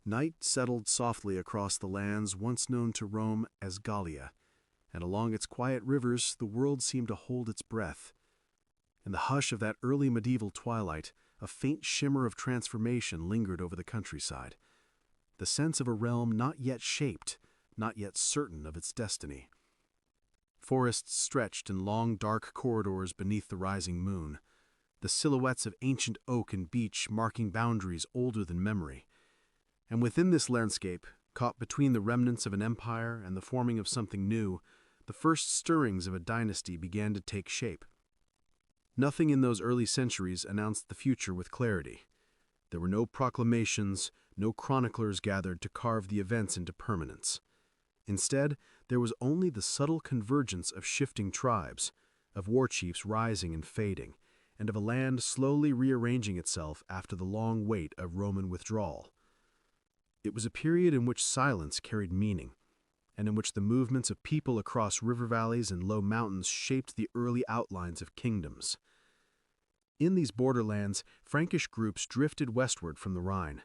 Night settled softly across the lands once known to Rome as Gallia, and along its quiet rivers the world seemed to hold its breath. In the hush of that early medieval twilight, a faint shimmer of transformation lingered over the countryside, the sense of a realm not yet shaped, not yet certain of its destiny. Forests stretched in long dark corridors beneath the rising moon, the silhouettes of ancient oak and beech marking boundaries older than memory. And within this landscape, caught between the remnants of an empire and the forming of something new, the first stirrings of a dynasty began to take shape. Nothing in those early centuries announced the future with clarity. There were no proclamations, no chroniclers gathered to carve the events into permanence. Instead, there was only the subtle convergence of shifting tribes, of war chiefs rising and fading, and of a land slowly rearranging itself after the long wait of Roman withdrawal. It was a period in which silence carried meaning, and in which the movements of people across river valleys and low mountains shaped the early outlines of kingdoms. In these borderlands, Frankish groups drifted westward from the Rhine.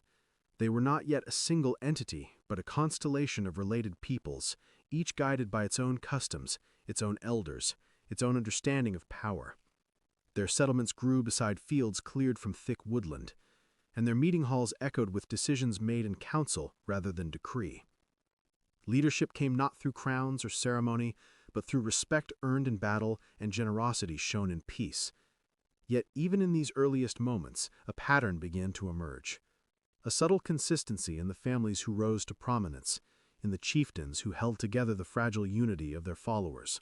They were not yet a single entity, but a constellation of related peoples, each guided by its own customs, its own elders, its own understanding of power. Their settlements grew beside fields cleared from thick woodland, and their meeting halls echoed with decisions made in council rather than decree. Leadership came not through crowns or ceremony, but through respect earned in battle and generosity shown in peace. Yet even in these earliest moments, a pattern began to emerge. A subtle consistency in the families who rose to prominence, in the chieftains who held together the fragile unity of their followers.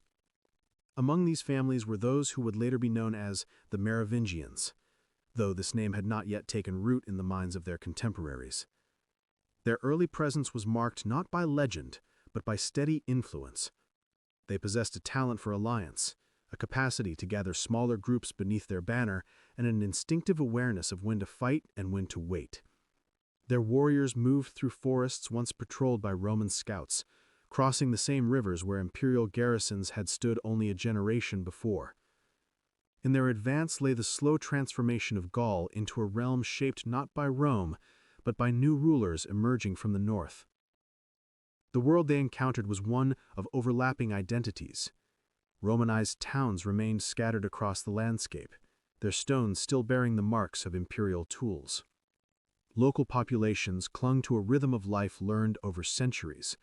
Among these families were those who would later be known as the Merovingians, though this name had not yet taken root in the minds of their contemporaries. Their early presence was marked not by legend, but by steady influence. They possessed a talent for alliance, a capacity to gather smaller groups beneath their banner, and an instinctive awareness of when to fight and when to wait. Their warriors moved through forests once patrolled by Roman scouts, crossing the same rivers where imperial garrisons had stood only a generation before. In their advance lay the slow transformation of Gaul into a realm shaped not by Rome, but by new rulers emerging from the north. The world they encountered was one of overlapping identities. Romanized towns remained scattered across the landscape, their stones still bearing the marks of imperial tools. Local populations clung to a rhythm of life learned over centuries.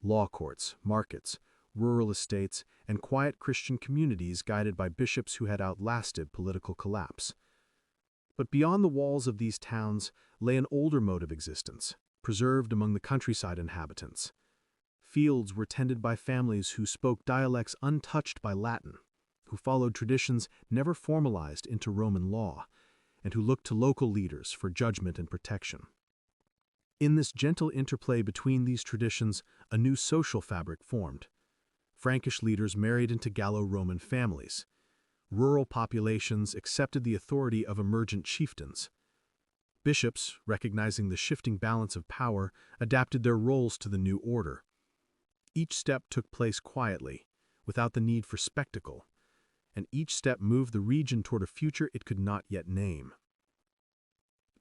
Law courts, markets, rural estates, and quiet Christian communities guided by bishops who had outlasted political collapse. But beyond the walls of these towns lay an older mode of existence, preserved among the countryside inhabitants. Fields were tended by families who spoke dialects untouched by Latin, who followed traditions never formalized into Roman law, and who looked to local leaders for judgment and protection. In this gentle interplay between these traditions, a new social fabric formed. Frankish leaders married into Gallo-Roman families. Rural populations accepted the authority of emergent chieftains. Bishops, recognizing the shifting balance of power, adapted their roles to the new order. Each step took place quietly, without the need for spectacle, and each step moved the region toward a future it could not yet name.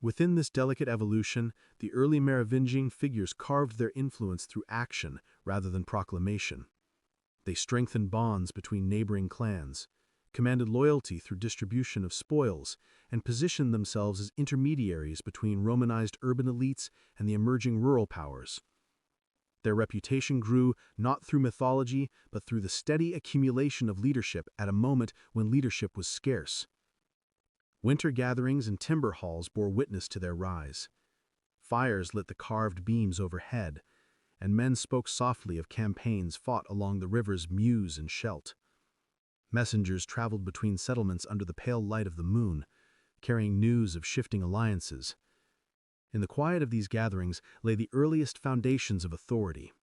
Within this delicate evolution, the early Merovingian figures carved their influence through action rather than proclamation. They strengthened bonds between neighboring clans, commanded loyalty through distribution of spoils, and positioned themselves as intermediaries between Romanized urban elites and the emerging rural powers. Their reputation grew not through mythology, but through the steady accumulation of leadership at a moment when leadership was scarce. Winter gatherings and timber halls bore witness to their rise. Fires lit the carved beams overhead, and men spoke softly of campaigns fought along the rivers Meuse and Scheldt. Messengers traveled between settlements under the pale light of the moon, carrying news of shifting alliances. In the quiet of these gatherings lay the earliest foundations of authority,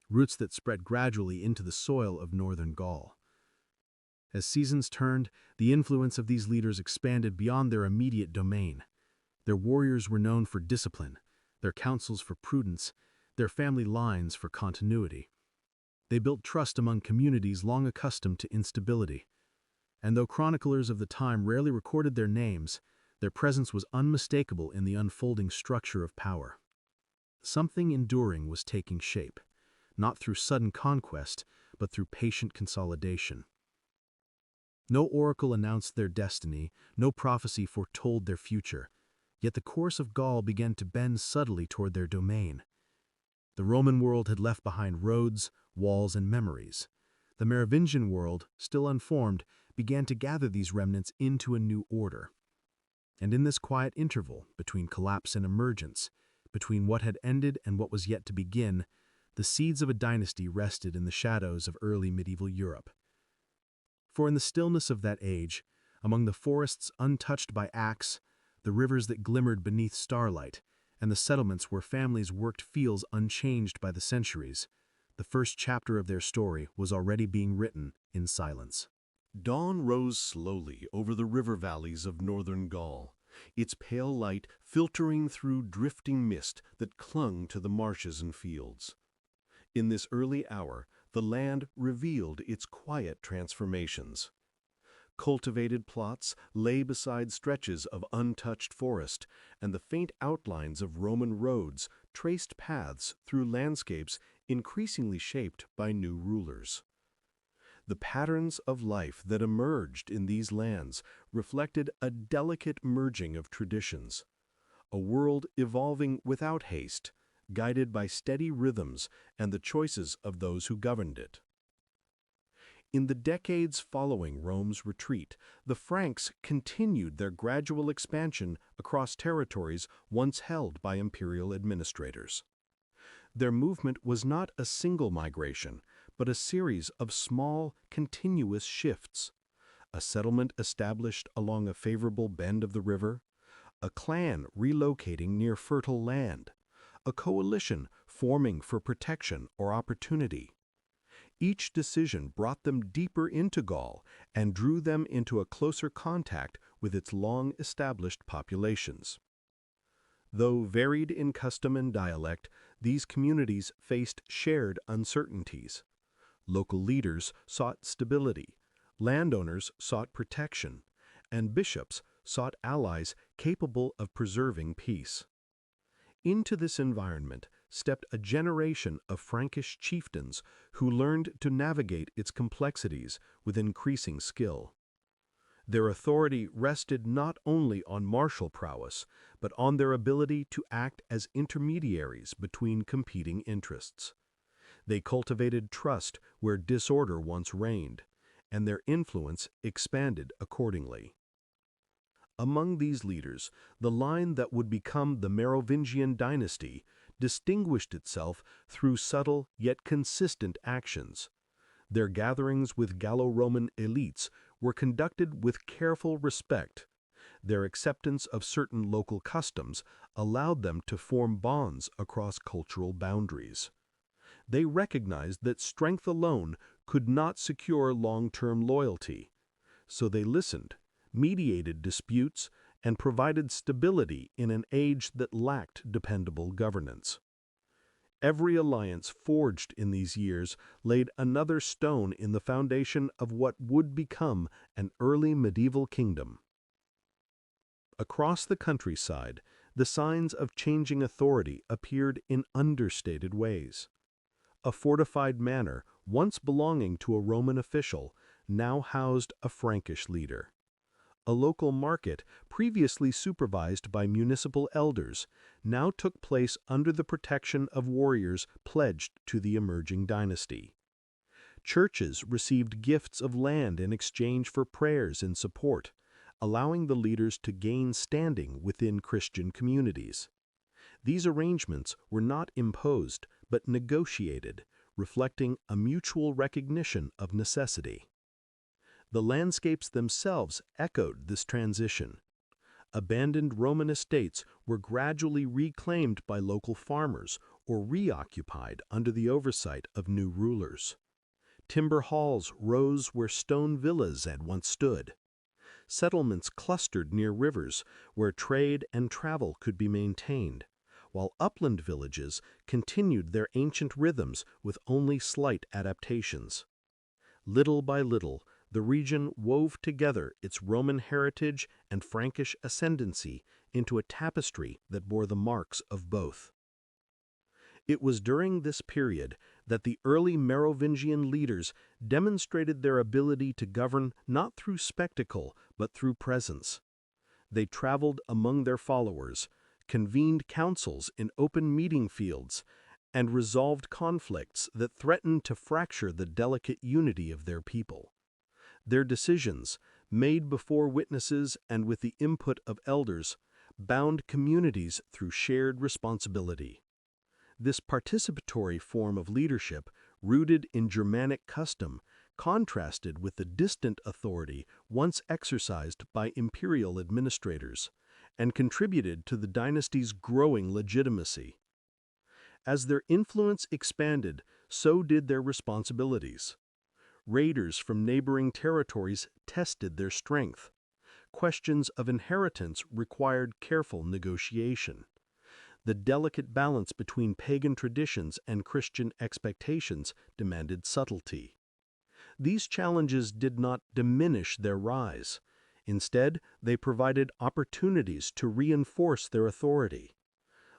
roots that spread gradually into the soil of northern Gaul. As seasons turned, the influence of these leaders expanded beyond their immediate domain. Their warriors were known for discipline, their councils for prudence, their family lines for continuity. They built trust among communities long accustomed to instability. And though chroniclers of the time rarely recorded their names, their presence was unmistakable in the unfolding structure of power. something enduring was taking shape, not through sudden conquest, but through patient consolidation. No oracle announced their destiny, no prophecy foretold their future, yet the course of Gaul began to bend subtly toward their domain. The Roman world had left behind roads, walls, and memories. The Merovingian world, still unformed, began to gather these remnants into a new order. And in this quiet interval, between collapse and emergence, between what had ended and what was yet to begin, the seeds of a dynasty rested in the shadows of early medieval Europe. For in the stillness of that age, among the forests untouched by axe, the rivers that glimmered beneath starlight, and the settlements where families worked fields unchanged by the centuries, the first chapter of their story was already being written in silence. Dawn rose slowly over the river valleys of northern Gaul, its pale light filtering through drifting mist that clung to the marshes and fields. In this early hour, the land revealed its quiet transformations. Cultivated plots lay beside stretches of untouched forest, and the faint outlines of Roman roads traced paths through landscapes increasingly shaped by new rulers. The patterns of life that emerged in these lands reflected a delicate merging of traditions, a world evolving without haste, guided by steady rhythms and the choices of those who governed it. In the decades following Rome's retreat, the Franks continued their gradual expansion across territories once held by imperial administrators. Their movement was not a single migration, but a series of small, continuous shifts. A settlement established along a favorable bend of the river, a clan relocating near fertile land, a coalition forming for protection or opportunity. Each decision brought them deeper into Gaul and drew them into a closer contact with its long-established populations. Though varied in custom and dialect, these communities faced shared uncertainties. Local leaders sought stability, landowners sought protection, and bishops sought allies capable of preserving peace. Into this environment stepped a generation of Frankish chieftains who learned to navigate its complexities with increasing skill. Their authority rested not only on martial prowess, but on their ability to act as intermediaries between competing interests. They cultivated trust where disorder once reigned, and their influence expanded accordingly. Among these leaders, the line that would become the Merovingian dynasty distinguished itself through subtle yet consistent actions. Their gatherings with Gallo-Roman elites were conducted with careful respect. Their acceptance of certain local customs allowed them to form bonds across cultural boundaries. They recognized that strength alone could not secure long-term loyalty, so they listened, mediated disputes, and provided stability in an age that lacked dependable governance. Every alliance forged in these years laid another stone in the foundation of what would become an early medieval kingdom. Across the countryside, the signs of changing authority appeared in understated ways. A fortified manor, once belonging to a Roman official, now housed a Frankish leader. A local market, previously supervised by municipal elders, now took place under the protection of warriors pledged to the emerging dynasty. Churches received gifts of land in exchange for prayers and support, allowing the leaders to gain standing within Christian communities. These arrangements were not imposed, but negotiated, reflecting a mutual recognition of necessity. The landscapes themselves echoed this transition. Abandoned Roman estates were gradually reclaimed by local farmers or reoccupied under the oversight of new rulers. Timber halls rose where stone villas had once stood. Settlements clustered near rivers where trade and travel could be maintained, while upland villages continued their ancient rhythms with only slight adaptations. Little by little, the region wove together its Roman heritage and Frankish ascendancy into a tapestry that bore the marks of both. It was during this period that the early Merovingian leaders demonstrated their ability to govern not through spectacle but through presence. They traveled among their followers, convened councils in open meeting fields, and resolved conflicts that threatened to fracture the delicate unity of their people. Their decisions, made before witnesses and with the input of elders, bound communities through shared responsibility. This participatory form of leadership, rooted in Germanic custom, contrasted with the distant authority once exercised by imperial administrators, and contributed to the dynasty's growing legitimacy. As their influence expanded, so did their responsibilities. Raiders from neighboring territories tested their strength. Questions of inheritance required careful negotiation. The delicate balance between pagan traditions and Christian expectations demanded subtlety. These challenges did not diminish their rise. Instead, they provided opportunities to reinforce their authority.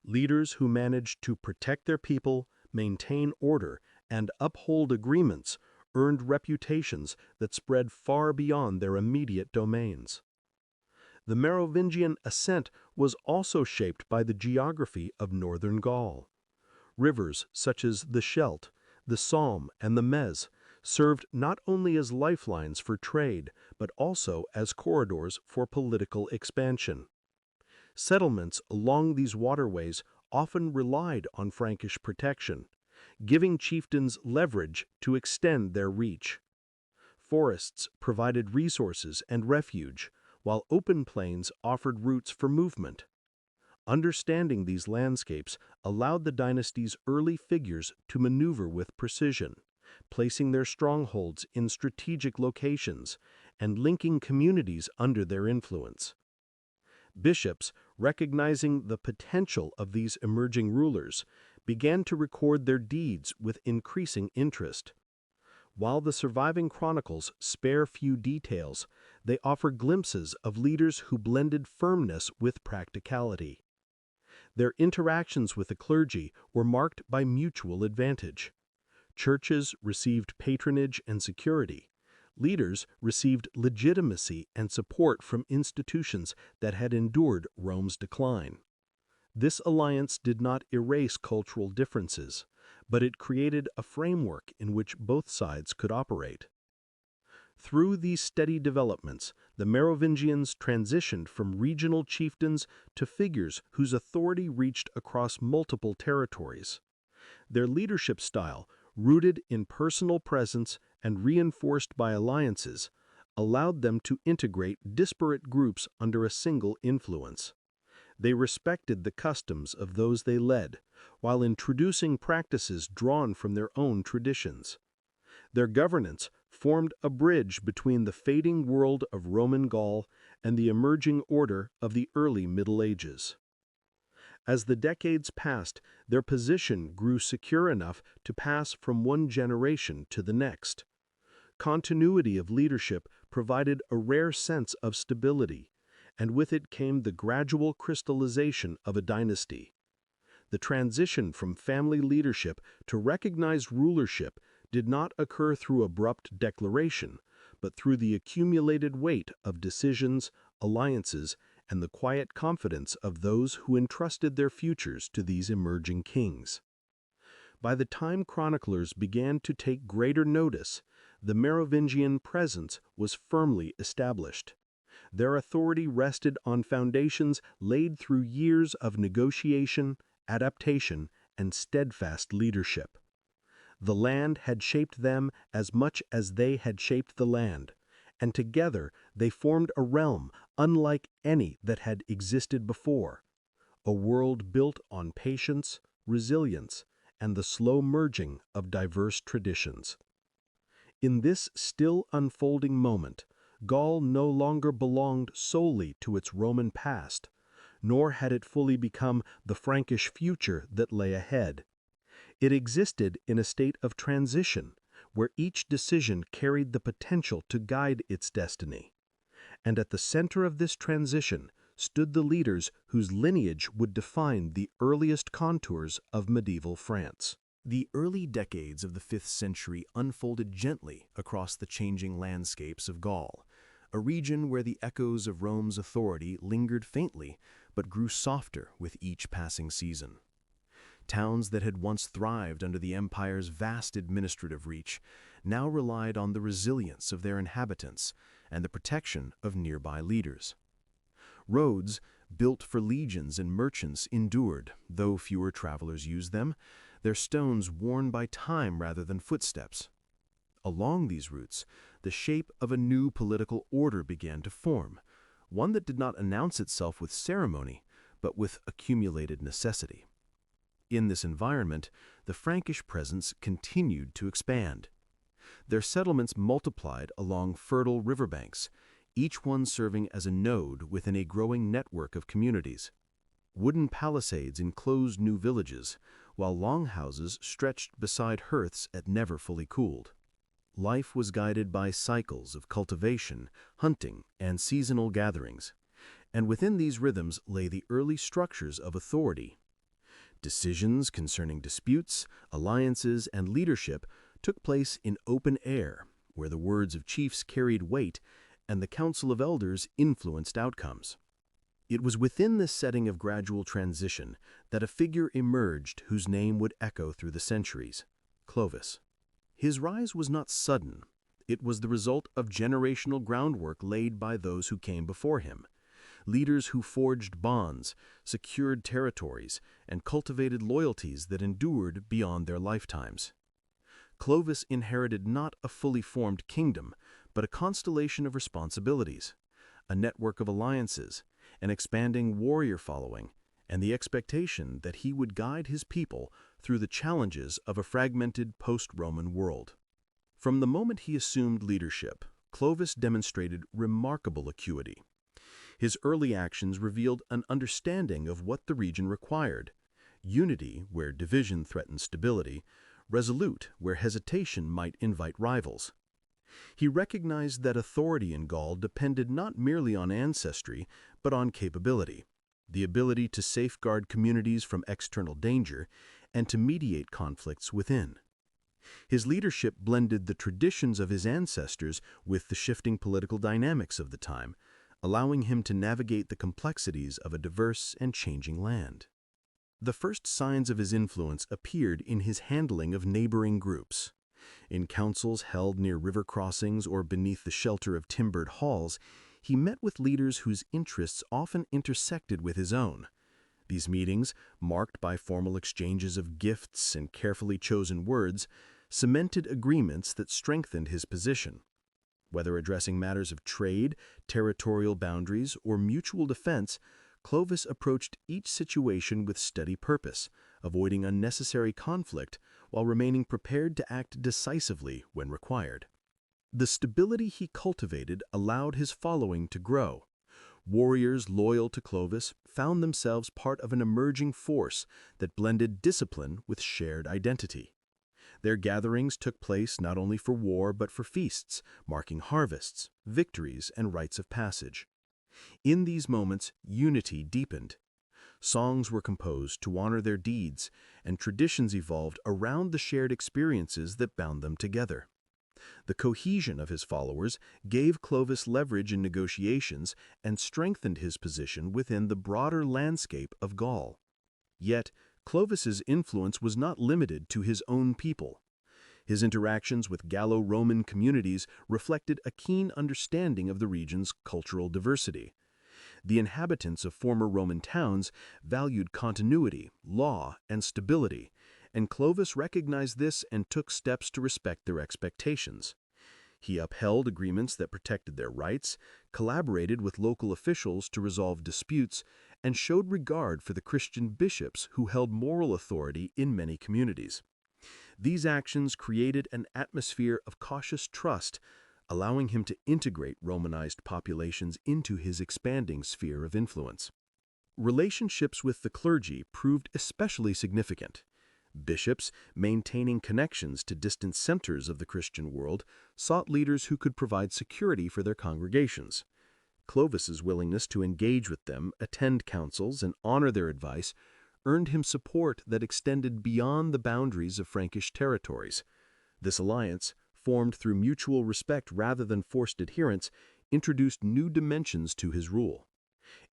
Leaders who managed to protect their people, maintain order, and uphold agreements earned reputations that spread far beyond their immediate domains. The Merovingian ascent was also shaped by the geography of northern Gaul. Rivers such as the Scheldt, the Somme, and the Meuse served not only as lifelines for trade, but also as corridors for political expansion. Settlements along these waterways often relied on Frankish protection, giving chieftains leverage to extend their reach. Forests provided resources and refuge, while open plains offered routes for movement. Understanding these landscapes allowed the dynasty's early figures to maneuver with precision, placing their strongholds in strategic locations and linking communities under their influence. Bishops, recognizing the potential of these emerging rulers, began to record their deeds with increasing interest. While the surviving chronicles spare few details, they offer glimpses of leaders who blended firmness with practicality. Their interactions with the clergy were marked by mutual advantage. Churches received patronage and security. Leaders received legitimacy and support from institutions that had endured Rome's decline. This alliance did not erase cultural differences, but it created a framework in which both sides could operate. Through these steady developments, the Merovingians transitioned from regional chieftains to figures whose authority reached across multiple territories. Their leadership style, rooted in personal presence and reinforced by alliances, allowed them to integrate disparate groups under a single influence. They respected the customs of those they led, while introducing practices drawn from their own traditions. Their governance formed a bridge between the fading world of Roman Gaul and the emerging order of the early Middle Ages. As the decades passed, their position grew secure enough to pass from one generation to the next. Continuity of leadership provided a rare sense of stability, and with it came the gradual crystallization of a dynasty. The transition from family leadership to recognized rulership did not occur through abrupt declaration, but through the accumulated weight of decisions, alliances, and the quiet confidence of those who entrusted their futures to these emerging kings. By the time chroniclers began to take greater notice, the Merovingian presence was firmly established. Their authority rested on foundations laid through years of negotiation, adaptation, and steadfast leadership. The land had shaped them as much as they had shaped the land, and together they formed a realm unlike any that had existed before, a world built on patience, resilience, and the slow merging of diverse traditions. In this still unfolding moment, Gaul no longer belonged solely to its Roman past, nor had it fully become the Frankish future that lay ahead. It existed in a state of transition, where each decision carried the potential to guide its destiny. And at the center of this transition stood the leaders whose lineage would define the earliest contours of medieval France. The early decades of the 5th century unfolded gently across the changing landscapes of Gaul, a region where the echoes of Rome's authority lingered faintly but grew softer with each passing season. Towns that had once thrived under the empire's vast administrative reach now relied on the resilience of their inhabitants and the protection of nearby leaders. Roads, built for legions and merchants, endured, though fewer travelers used them, their stones worn by time rather than footsteps. Along these routes, the shape of a new political order began to form, one that did not announce itself with ceremony, but with accumulated necessity. In this environment, the Frankish presence continued to expand. Their settlements multiplied along fertile riverbanks, each one serving as a node within a growing network of communities. Wooden palisades enclosed new villages, while longhouses stretched beside hearths that never fully cooled. Life was guided by cycles of cultivation, hunting, and seasonal gatherings, and within these rhythms lay the early structures of authority. Decisions concerning disputes, alliances, and leadership took place in open air, where the words of chiefs carried weight and the council of elders influenced outcomes. It was within this setting of gradual transition that a figure emerged whose name would echo through the centuries: Clovis. His rise was not sudden. It was the result of generational groundwork laid by those who came before him, leaders who forged bonds, secured territories, and cultivated loyalties that endured beyond their lifetimes. Clovis inherited not a fully formed kingdom, but a constellation of responsibilities, a network of alliances, an expanding warrior following, and the expectation that he would guide his people through the challenges of a fragmented post-Roman world. From the moment he assumed leadership, Clovis demonstrated remarkable acuity. His early actions revealed an understanding of what the region required: unity where division threatened stability, resolute where hesitation might invite rivals. He recognized that authority in Gaul depended not merely on ancestry, but on capability, the ability to safeguard communities from external danger and to mediate conflicts within. His leadership blended the traditions of his ancestors with the shifting political dynamics of the time, allowing him to navigate the complexities of a diverse and changing land. The first signs of his influence appeared in his handling of neighboring groups. In councils held near river crossings or beneath the shelter of timbered halls, he met with leaders whose interests often intersected with his own. These meetings, marked by formal exchanges of gifts and carefully chosen words, cemented agreements that strengthened his position. Whether addressing matters of trade, territorial boundaries, or mutual defense, Clovis approached each situation with steady purpose, avoiding unnecessary conflict while remaining prepared to act decisively when required. The stability he cultivated allowed his following to grow. Warriors loyal to Clovis found themselves part of an emerging force that blended discipline with shared identity. Their gatherings took place not only for war but for feasts, marking harvests, victories, and rites of passage. In these moments, unity deepened. Songs were composed to honor their deeds, and traditions evolved around the shared experiences that bound them together. The cohesion of his followers gave Clovis leverage in negotiations and strengthened his position within the broader landscape of Gaul. Yet, Clovis's influence was not limited to his own people. His interactions with Gallo-Roman communities reflected a keen understanding of the region's cultural diversity. The inhabitants of former Roman towns valued continuity, law, and stability, and Clovis recognized this and took steps to respect their expectations. He upheld agreements that protected their rights, collaborated with local officials to resolve disputes, and showed regard for the Christian bishops who held moral authority in many communities. These actions created an atmosphere of cautious trust, allowing him to integrate Romanized populations into his expanding sphere of influence. Relationships with the clergy proved especially significant. Bishops, maintaining connections to distant centers of the Christian world, sought leaders who could provide security for their congregations. Clovis's willingness to engage with them, attend councils, and honor their advice earned him support that extended beyond the boundaries of Frankish territories. This alliance, formed through mutual respect rather than forced adherence, introduced new dimensions to his rule.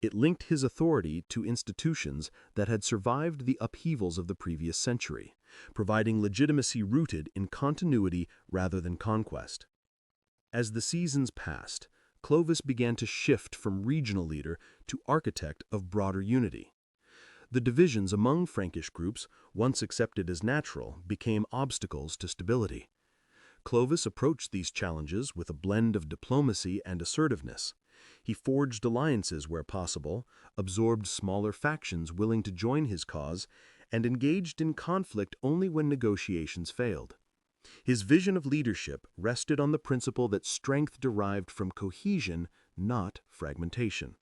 It linked his authority to institutions that had survived the upheavals of the previous century, providing legitimacy rooted in continuity rather than conquest. As the seasons passed, Clovis began to shift from regional leader to architect of broader unity. The divisions among Frankish groups, once accepted as natural, became obstacles to stability. Clovis approached these challenges with a blend of diplomacy and assertiveness. He forged alliances where possible, absorbed smaller factions willing to join his cause, and engaged in conflict only when negotiations failed. His vision of leadership rested on the principle that strength derived from cohesion, not fragmentation.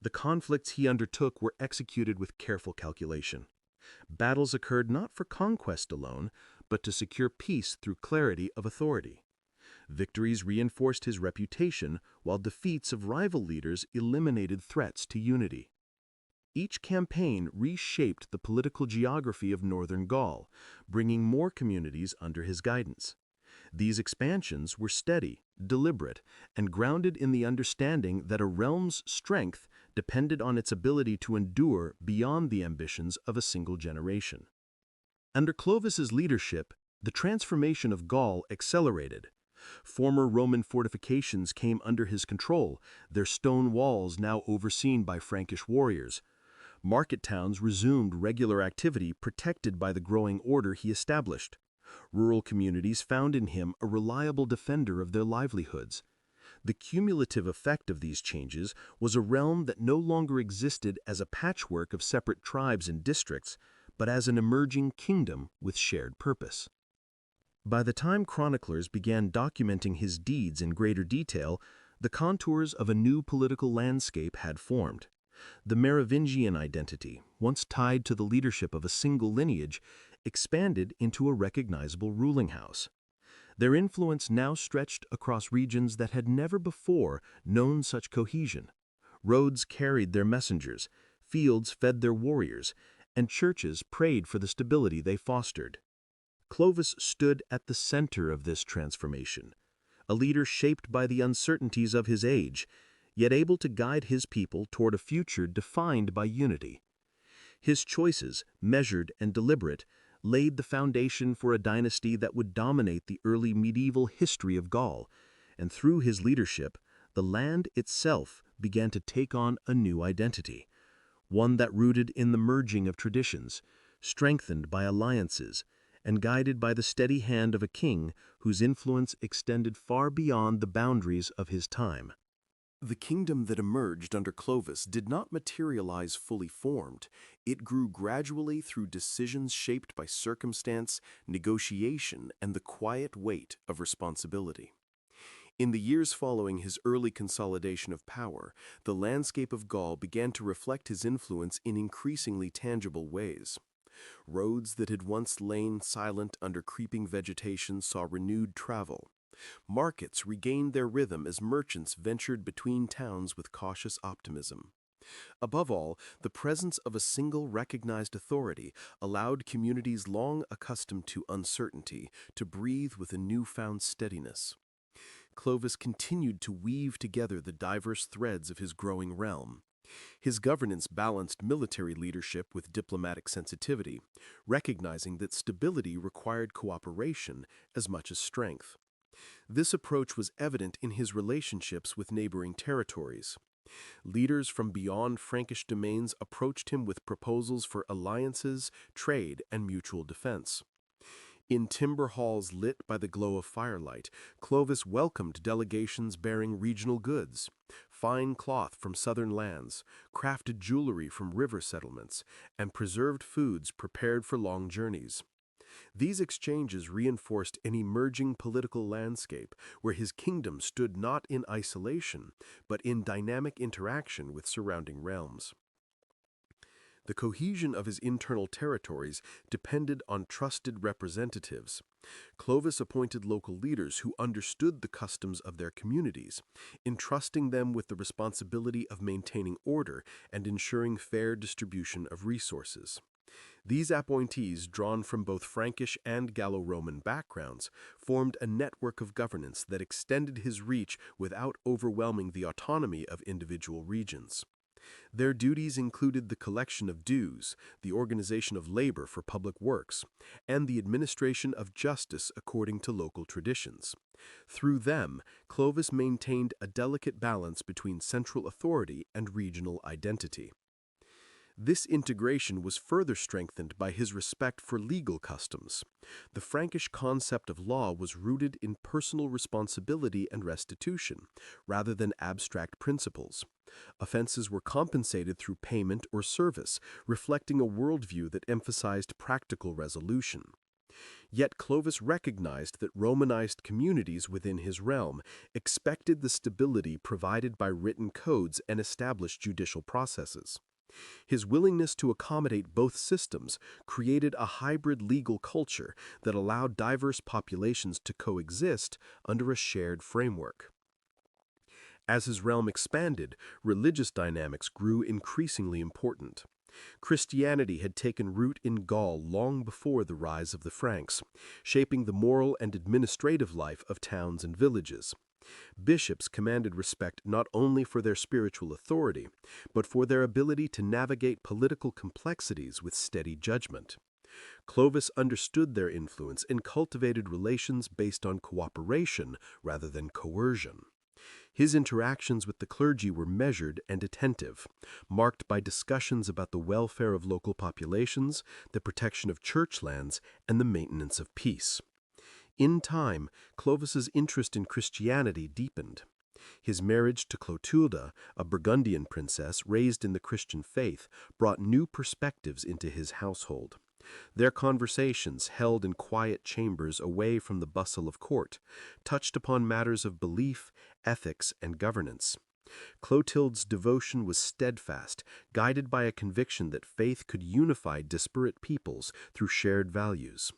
The conflicts he undertook were executed with careful calculation. Battles occurred not for conquest alone, but to secure peace through clarity of authority. Victories reinforced his reputation, while defeats of rival leaders eliminated threats to unity. Each campaign reshaped the political geography of northern Gaul, bringing more communities under his guidance. These expansions were steady, deliberate, and grounded in the understanding that a realm's strength depended on its ability to endure beyond the ambitions of a single generation. Under Clovis's leadership, the transformation of Gaul accelerated. Former Roman fortifications came under his control, their stone walls now overseen by Frankish warriors. Market towns resumed regular activity protected by the growing order he established. Rural communities found in him a reliable defender of their livelihoods. The cumulative effect of these changes was a realm that no longer existed as a patchwork of separate tribes and districts, but as an emerging kingdom with shared purpose. By the time chroniclers began documenting his deeds in greater detail, the contours of a new political landscape had formed. The Merovingian identity, once tied to the leadership of a single lineage, expanded into a recognizable ruling house. Their influence now stretched across regions that had never before known such cohesion. Roads carried their messengers, fields fed their warriors, and churches prayed for the stability they fostered. Clovis stood at the center of this transformation, a leader shaped by the uncertainties of his age, yet able to guide his people toward a future defined by unity. His choices, measured and deliberate, laid the foundation for a dynasty that would dominate the early medieval history of Gaul, and through his leadership, the land itself began to take on a new identity, one that rooted in the merging of traditions, strengthened by alliances, and guided by the steady hand of a king whose influence extended far beyond the boundaries of his time. The kingdom that emerged under Clovis did not materialize fully formed. It grew gradually through decisions shaped by circumstance, negotiation, and the quiet weight of responsibility. In the years following his early consolidation of power, the landscape of Gaul began to reflect his influence in increasingly tangible ways. Roads that had once lain silent under creeping vegetation saw renewed travel. Markets regained their rhythm as merchants ventured between towns with cautious optimism. Above all, the presence of a single recognized authority allowed communities long accustomed to uncertainty to breathe with a newfound steadiness. Clovis continued to weave together the diverse threads of his growing realm. His governance balanced military leadership with diplomatic sensitivity, recognizing that stability required cooperation as much as strength. This approach was evident in his relationships with neighboring territories. Leaders from beyond Frankish domains approached him with proposals for alliances, trade, and mutual defense. In timber halls lit by the glow of firelight, Clovis welcomed delegations bearing regional goods, fine cloth from southern lands, crafted jewelry from river settlements, and preserved foods prepared for long journeys. These exchanges reinforced an emerging political landscape where his kingdom stood not in isolation, but in dynamic interaction with surrounding realms. The cohesion of his internal territories depended on trusted representatives. Clovis appointed local leaders who understood the customs of their communities, entrusting them with the responsibility of maintaining order and ensuring fair distribution of resources. These appointees, drawn from both Frankish and Gallo-Roman backgrounds, formed a network of governance that extended his reach without overwhelming the autonomy of individual regions. Their duties included the collection of dues, the organization of labor for public works, and the administration of justice according to local traditions. Through them, Clovis maintained a delicate balance between central authority and regional identity. This integration was further strengthened by his respect for legal customs. The Frankish concept of law was rooted in personal responsibility and restitution, rather than abstract principles. Offenses were compensated through payment or service, reflecting a worldview that emphasized practical resolution. Yet Clovis recognized that Romanized communities within his realm expected the stability provided by written codes and established judicial processes. His willingness to accommodate both systems created a hybrid legal culture that allowed diverse populations to coexist under a shared framework. As his realm expanded, religious dynamics grew increasingly important. Christianity had taken root in Gaul long before the rise of the Franks, shaping the moral and administrative life of towns and villages. Bishops commanded respect not only for their spiritual authority, but for their ability to navigate political complexities with steady judgment. Clovis understood their influence and cultivated relations based on cooperation rather than coercion. His interactions with the clergy were measured and attentive, marked by discussions about the welfare of local populations, the protection of church lands, and the maintenance of peace. In time, Clovis's interest in Christianity deepened. His marriage to Clotilda, a Burgundian princess raised in the Christian faith, brought new perspectives into his household. Their conversations, held in quiet chambers away from the bustle of court, touched upon matters of belief, ethics, and governance. Clotilde's devotion was steadfast, guided by a conviction that faith could unify disparate peoples through shared values.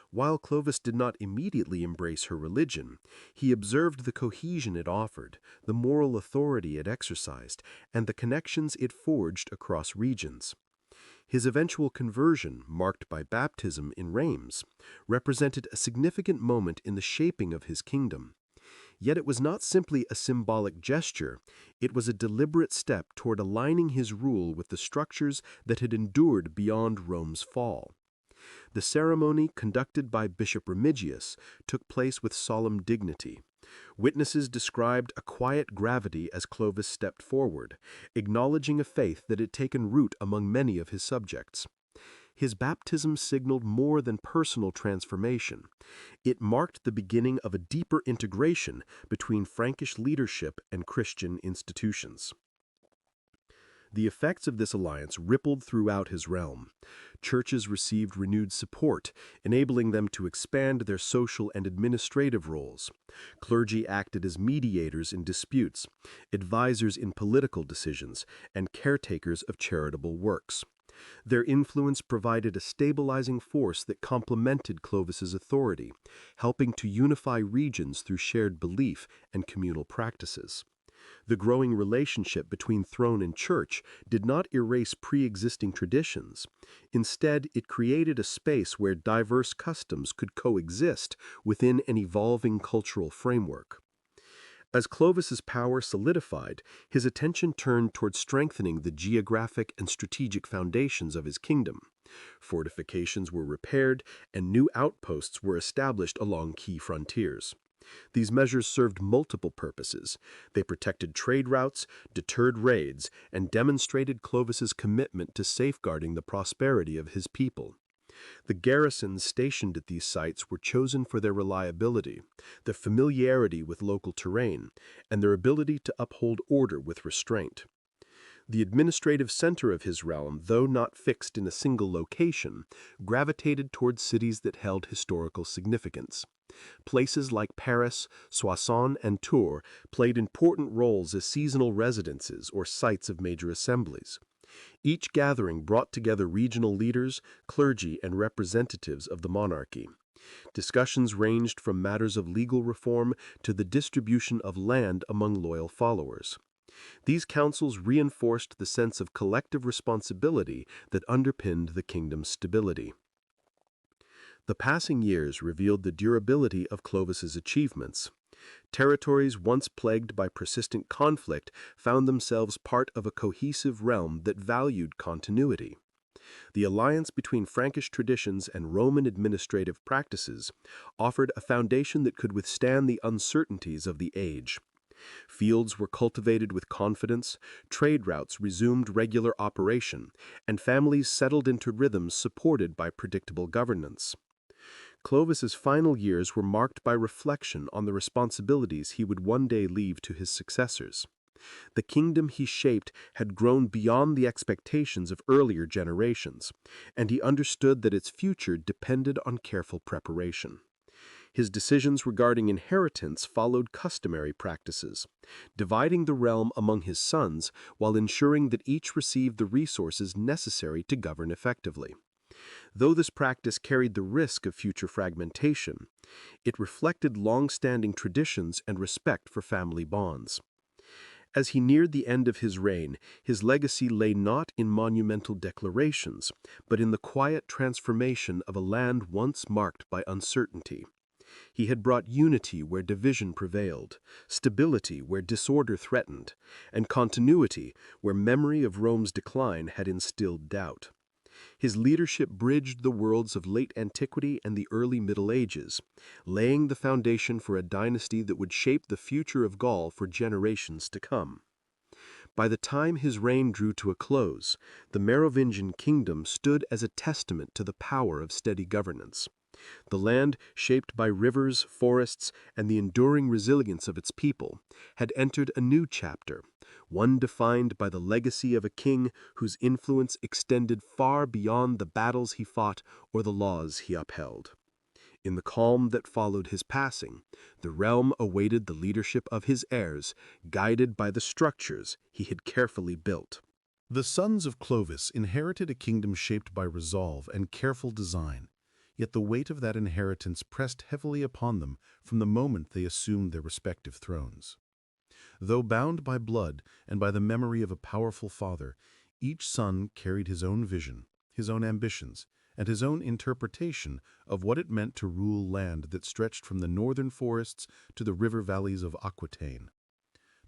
While Clovis did not immediately embrace her religion, he observed the cohesion it offered, the moral authority it exercised, and the connections it forged across regions. His eventual conversion, marked by baptism in Reims, represented a significant moment in the shaping of his kingdom. Yet it was not simply a symbolic gesture, it was a deliberate step toward aligning his rule with the structures that had endured beyond Rome's fall. The ceremony, conducted by Bishop Remigius, took place with solemn dignity. Witnesses described a quiet gravity as Clovis stepped forward, acknowledging a faith that had taken root among many of his subjects. His baptism signaled more than personal transformation. It marked the beginning of a deeper integration between Frankish leadership and Christian institutions. The effects of this alliance rippled throughout his realm. Churches received renewed support, enabling them to expand their social and administrative roles. Clergy acted as mediators in disputes, advisors in political decisions, and caretakers of charitable works. Their influence provided a stabilizing force that complemented Clovis's authority, helping to unify regions through shared belief and communal practices. The growing relationship between throne and church did not erase pre-existing traditions. Instead, it created a space where diverse customs could coexist within an evolving cultural framework. As Clovis's power solidified, his attention turned toward strengthening the geographic and strategic foundations of his kingdom. Fortifications were repaired, and new outposts were established along key frontiers. These measures served multiple purposes. They protected trade routes, deterred raids, and demonstrated Clovis's commitment to safeguarding the prosperity of his people. The garrisons stationed at these sites were chosen for their reliability, their familiarity with local terrain, and their ability to uphold order with restraint. The administrative center of his realm, though not fixed in a single location, gravitated towards cities that held historical significance. Places like Paris, Soissons, and Tours played important roles as seasonal residences or sites of major assemblies. Each gathering brought together regional leaders, clergy, and representatives of the monarchy. Discussions ranged from matters of legal reform to the distribution of land among loyal followers. These councils reinforced the sense of collective responsibility that underpinned the kingdom's stability. The passing years revealed the durability of Clovis's achievements. Territories once plagued by persistent conflict found themselves part of a cohesive realm that valued continuity. The alliance between Frankish traditions and Roman administrative practices offered a foundation that could withstand the uncertainties of the age. Fields were cultivated with confidence, trade routes resumed regular operation, and families settled into rhythms supported by predictable governance. Clovis's final years were marked by reflection on the responsibilities he would one day leave to his successors. The kingdom he shaped had grown beyond the expectations of earlier generations, and he understood that its future depended on careful preparation. His decisions regarding inheritance followed customary practices, dividing the realm among his sons while ensuring that each received the resources necessary to govern effectively. Though this practice carried the risk of future fragmentation, it reflected long-standing traditions and respect for family bonds. As he neared the end of his reign, his legacy lay not in monumental declarations, but in the quiet transformation of a land once marked by uncertainty. He had brought unity where division prevailed, stability where disorder threatened, and continuity where memory of Rome's decline had instilled doubt. His leadership bridged the worlds of late antiquity and the early Middle Ages, laying the foundation for a dynasty that would shape the future of Gaul for generations to come. By the time his reign drew to a close, the Merovingian kingdom stood as a testament to the power of steady governance. The land, shaped by rivers, forests, and the enduring resilience of its people, had entered a new chapter, one defined by the legacy of a king whose influence extended far beyond the battles he fought or the laws he upheld. In the calm that followed his passing, the realm awaited the leadership of his heirs, guided by the structures he had carefully built. The sons of Clovis inherited a kingdom shaped by resolve and careful design, yet the weight of that inheritance pressed heavily upon them from the moment they assumed their respective thrones. Though bound by blood and by the memory of a powerful father, each son carried his own vision, his own ambitions, and his own interpretation of what it meant to rule land that stretched from the northern forests to the river valleys of Aquitaine.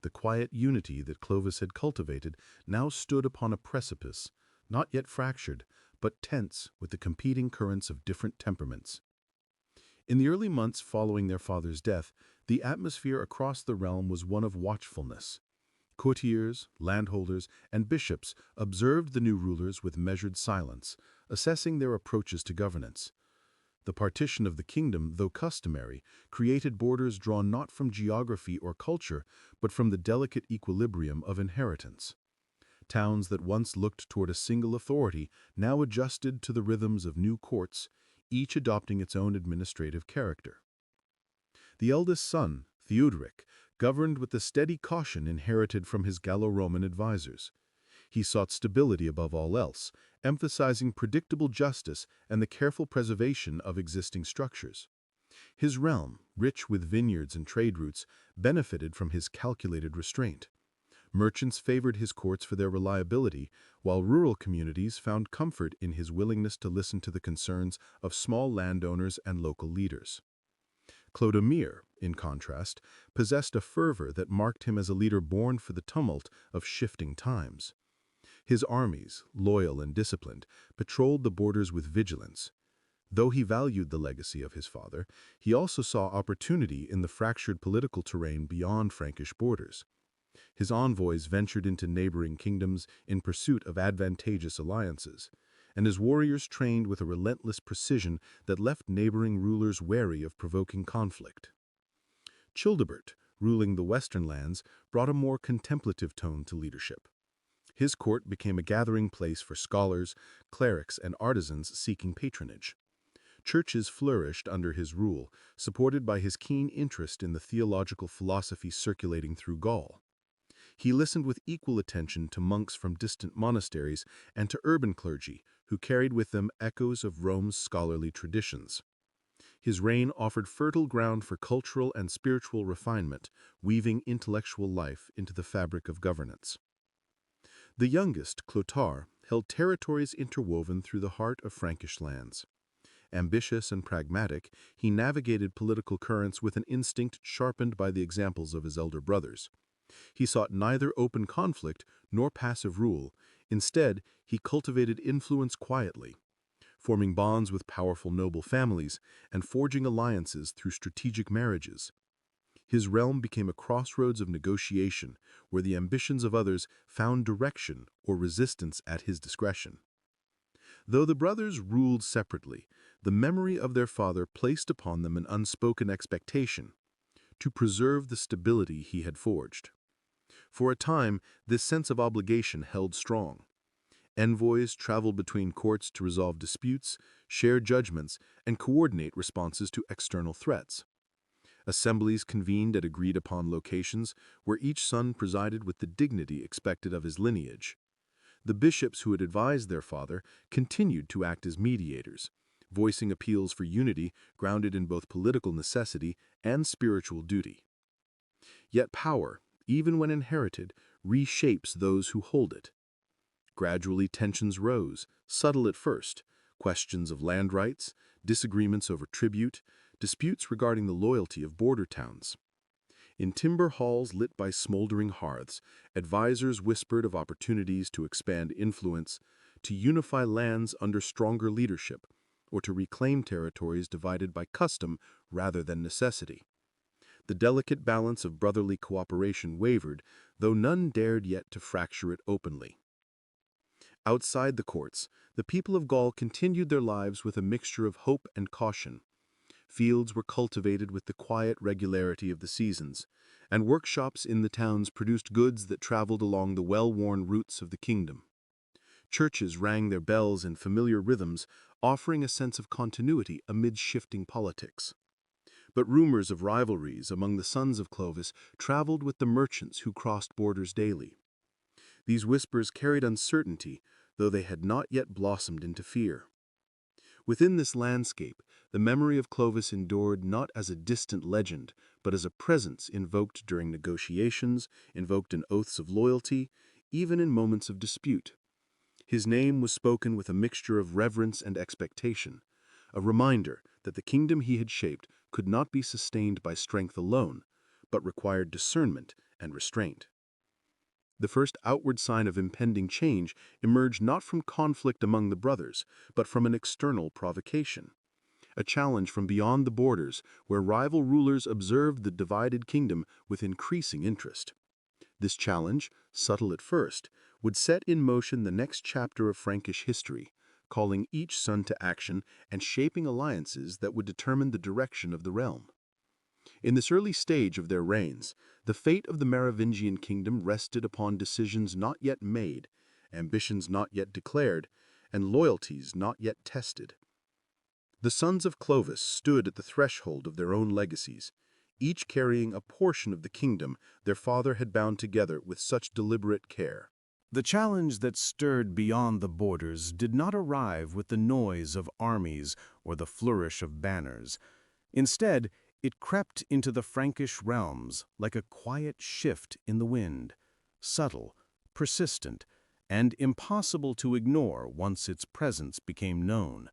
The quiet unity that Clovis had cultivated now stood upon a precipice, not yet fractured, but tense with the competing currents of different temperaments. In the early months following their father's death, the atmosphere across the realm was one of watchfulness. Courtiers, landholders, and bishops observed the new rulers with measured silence, assessing their approaches to governance. The partition of the kingdom, though customary, created borders drawn not from geography or culture, but from the delicate equilibrium of inheritance. Towns that once looked toward a single authority now adjusted to the rhythms of new courts, each adopting its own administrative character. The eldest son, Theuderic, governed with the steady caution inherited from his Gallo-Roman advisors. He sought stability above all else, emphasizing predictable justice and the careful preservation of existing structures. His realm, rich with vineyards and trade routes, benefited from his calculated restraint. Merchants favored his courts for their reliability, while rural communities found comfort in his willingness to listen to the concerns of small landowners and local leaders. Clodomir, in contrast, possessed a fervor that marked him as a leader born for the tumult of shifting times. His armies, loyal and disciplined, patrolled the borders with vigilance. Though he valued the legacy of his father, he also saw opportunity in the fractured political terrain beyond Frankish borders. His envoys ventured into neighboring kingdoms in pursuit of advantageous alliances, and his warriors trained with a relentless precision that left neighboring rulers wary of provoking conflict. Childebert, ruling the western lands, brought a more contemplative tone to leadership. His court became a gathering place for scholars, clerics, and artisans seeking patronage. Churches flourished under his rule, supported by his keen interest in the theological philosophy circulating through Gaul. He listened with equal attention to monks from distant monasteries and to urban clergy who carried with them echoes of Rome's scholarly traditions. His reign offered fertile ground for cultural and spiritual refinement, weaving intellectual life into the fabric of governance. The youngest, Clotaire, held territories interwoven through the heart of Frankish lands. Ambitious and pragmatic, he navigated political currents with an instinct sharpened by the examples of his elder brothers. He sought neither open conflict nor passive rule. Instead, he cultivated influence quietly, forming bonds with powerful noble families and forging alliances through strategic marriages. His realm became a crossroads of negotiation where the ambitions of others found direction or resistance at his discretion. Though the brothers ruled separately, the memory of their father placed upon them an unspoken expectation to preserve the stability he had forged. For a time, this sense of obligation held strong. Envoys traveled between courts to resolve disputes, share judgments, and coordinate responses to external threats. Assemblies convened at agreed-upon locations where each son presided with the dignity expected of his lineage. The bishops who had advised their father continued to act as mediators, voicing appeals for unity grounded in both political necessity and spiritual duty. Yet power, even when inherited, reshapes those who hold it. Gradually tensions rose, subtle at first, questions of land rights, disagreements over tribute, disputes regarding the loyalty of border towns. In timber halls lit by smoldering hearths, advisors whispered of opportunities to expand influence, to unify lands under stronger leadership, or to reclaim territories divided by custom rather than necessity. The delicate balance of brotherly cooperation wavered, though none dared yet to fracture it openly. Outside the courts, the people of Gaul continued their lives with a mixture of hope and caution. Fields were cultivated with the quiet regularity of the seasons, and workshops in the towns produced goods that traveled along the well-worn routes of the kingdom. Churches rang their bells in familiar rhythms, offering a sense of continuity amid shifting politics. But rumors of rivalries among the sons of Clovis traveled with the merchants who crossed borders daily. These whispers carried uncertainty, though they had not yet blossomed into fear. Within this landscape, the memory of Clovis endured not as a distant legend, but as a presence invoked during negotiations, invoked in oaths of loyalty, even in moments of dispute. His name was spoken with a mixture of reverence and expectation, a reminder that the kingdom he had shaped could not be sustained by strength alone, but required discernment and restraint. The first outward sign of impending change emerged not from conflict among the brothers, but from an external provocation, a challenge from beyond the borders where rival rulers observed the divided kingdom with increasing interest. This challenge, subtle at first, would set in motion the next chapter of Frankish history, calling each son to action and shaping alliances that would determine the direction of the realm. In this early stage of their reigns, the fate of the Merovingian kingdom rested upon decisions not yet made, ambitions not yet declared, and loyalties not yet tested. The sons of Clovis stood at the threshold of their own legacies, each carrying a portion of the kingdom their father had bound together with such deliberate care. The challenge that stirred beyond the borders did not arrive with the noise of armies or the flourish of banners. Instead, it crept into the Frankish realms like a quiet shift in the wind, subtle, persistent, and impossible to ignore once its presence became known.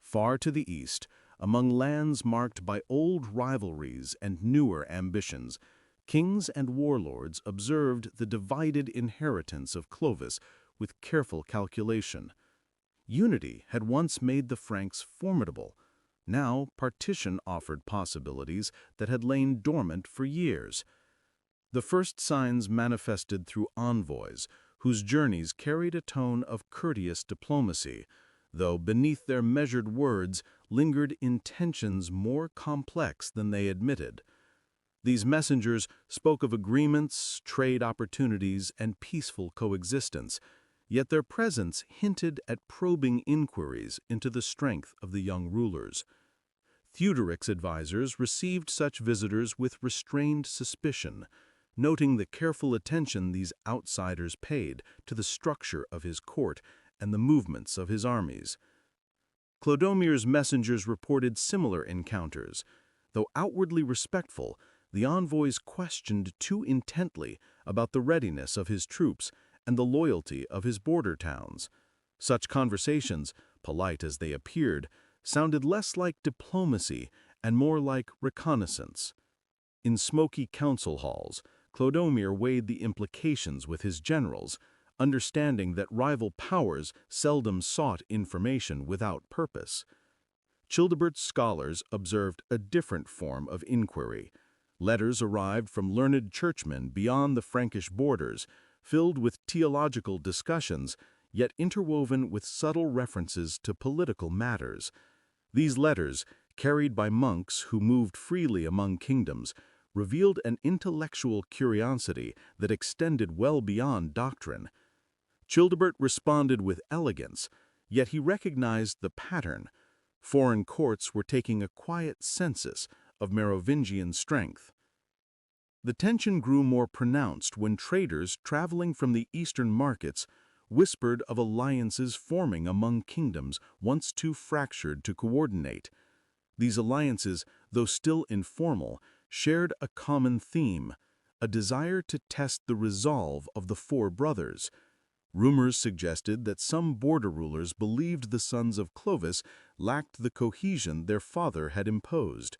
Far to the east, among lands marked by old rivalries and newer ambitions, kings and warlords observed the divided inheritance of Clovis with careful calculation. Unity had once made the Franks formidable. Now partition offered possibilities that had lain dormant for years. The first signs manifested through envoys, whose journeys carried a tone of courteous diplomacy, though beneath their measured words lingered intentions more complex than they admitted. These messengers spoke of agreements, trade opportunities, and peaceful coexistence, yet their presence hinted at probing inquiries into the strength of the young rulers. Theudoric's advisors received such visitors with restrained suspicion, noting the careful attention these outsiders paid to the structure of his court and the movements of his armies. Clodomir's messengers reported similar encounters. Though outwardly respectful, the envoys questioned too intently about the readiness of his troops and the loyalty of his border towns. Such conversations, polite as they appeared, sounded less like diplomacy and more like reconnaissance. In smoky council halls, Clodomir weighed the implications with his generals, understanding that rival powers seldom sought information without purpose. Childebert's scholars observed a different form of inquiry. Letters arrived from learned churchmen beyond the Frankish borders, filled with theological discussions, yet interwoven with subtle references to political matters. These letters, carried by monks who moved freely among kingdoms, revealed an intellectual curiosity that extended well beyond doctrine. Childebert responded with elegance, yet he recognized the pattern. Foreign courts were taking a quiet census of Merovingian strength. The tension grew more pronounced when traders traveling from the eastern markets whispered of alliances forming among kingdoms once too fractured to coordinate. These alliances, though still informal, shared a common theme, a desire to test the resolve of the four brothers. Rumors suggested that some border rulers believed the sons of Clovis lacked the cohesion their father had imposed.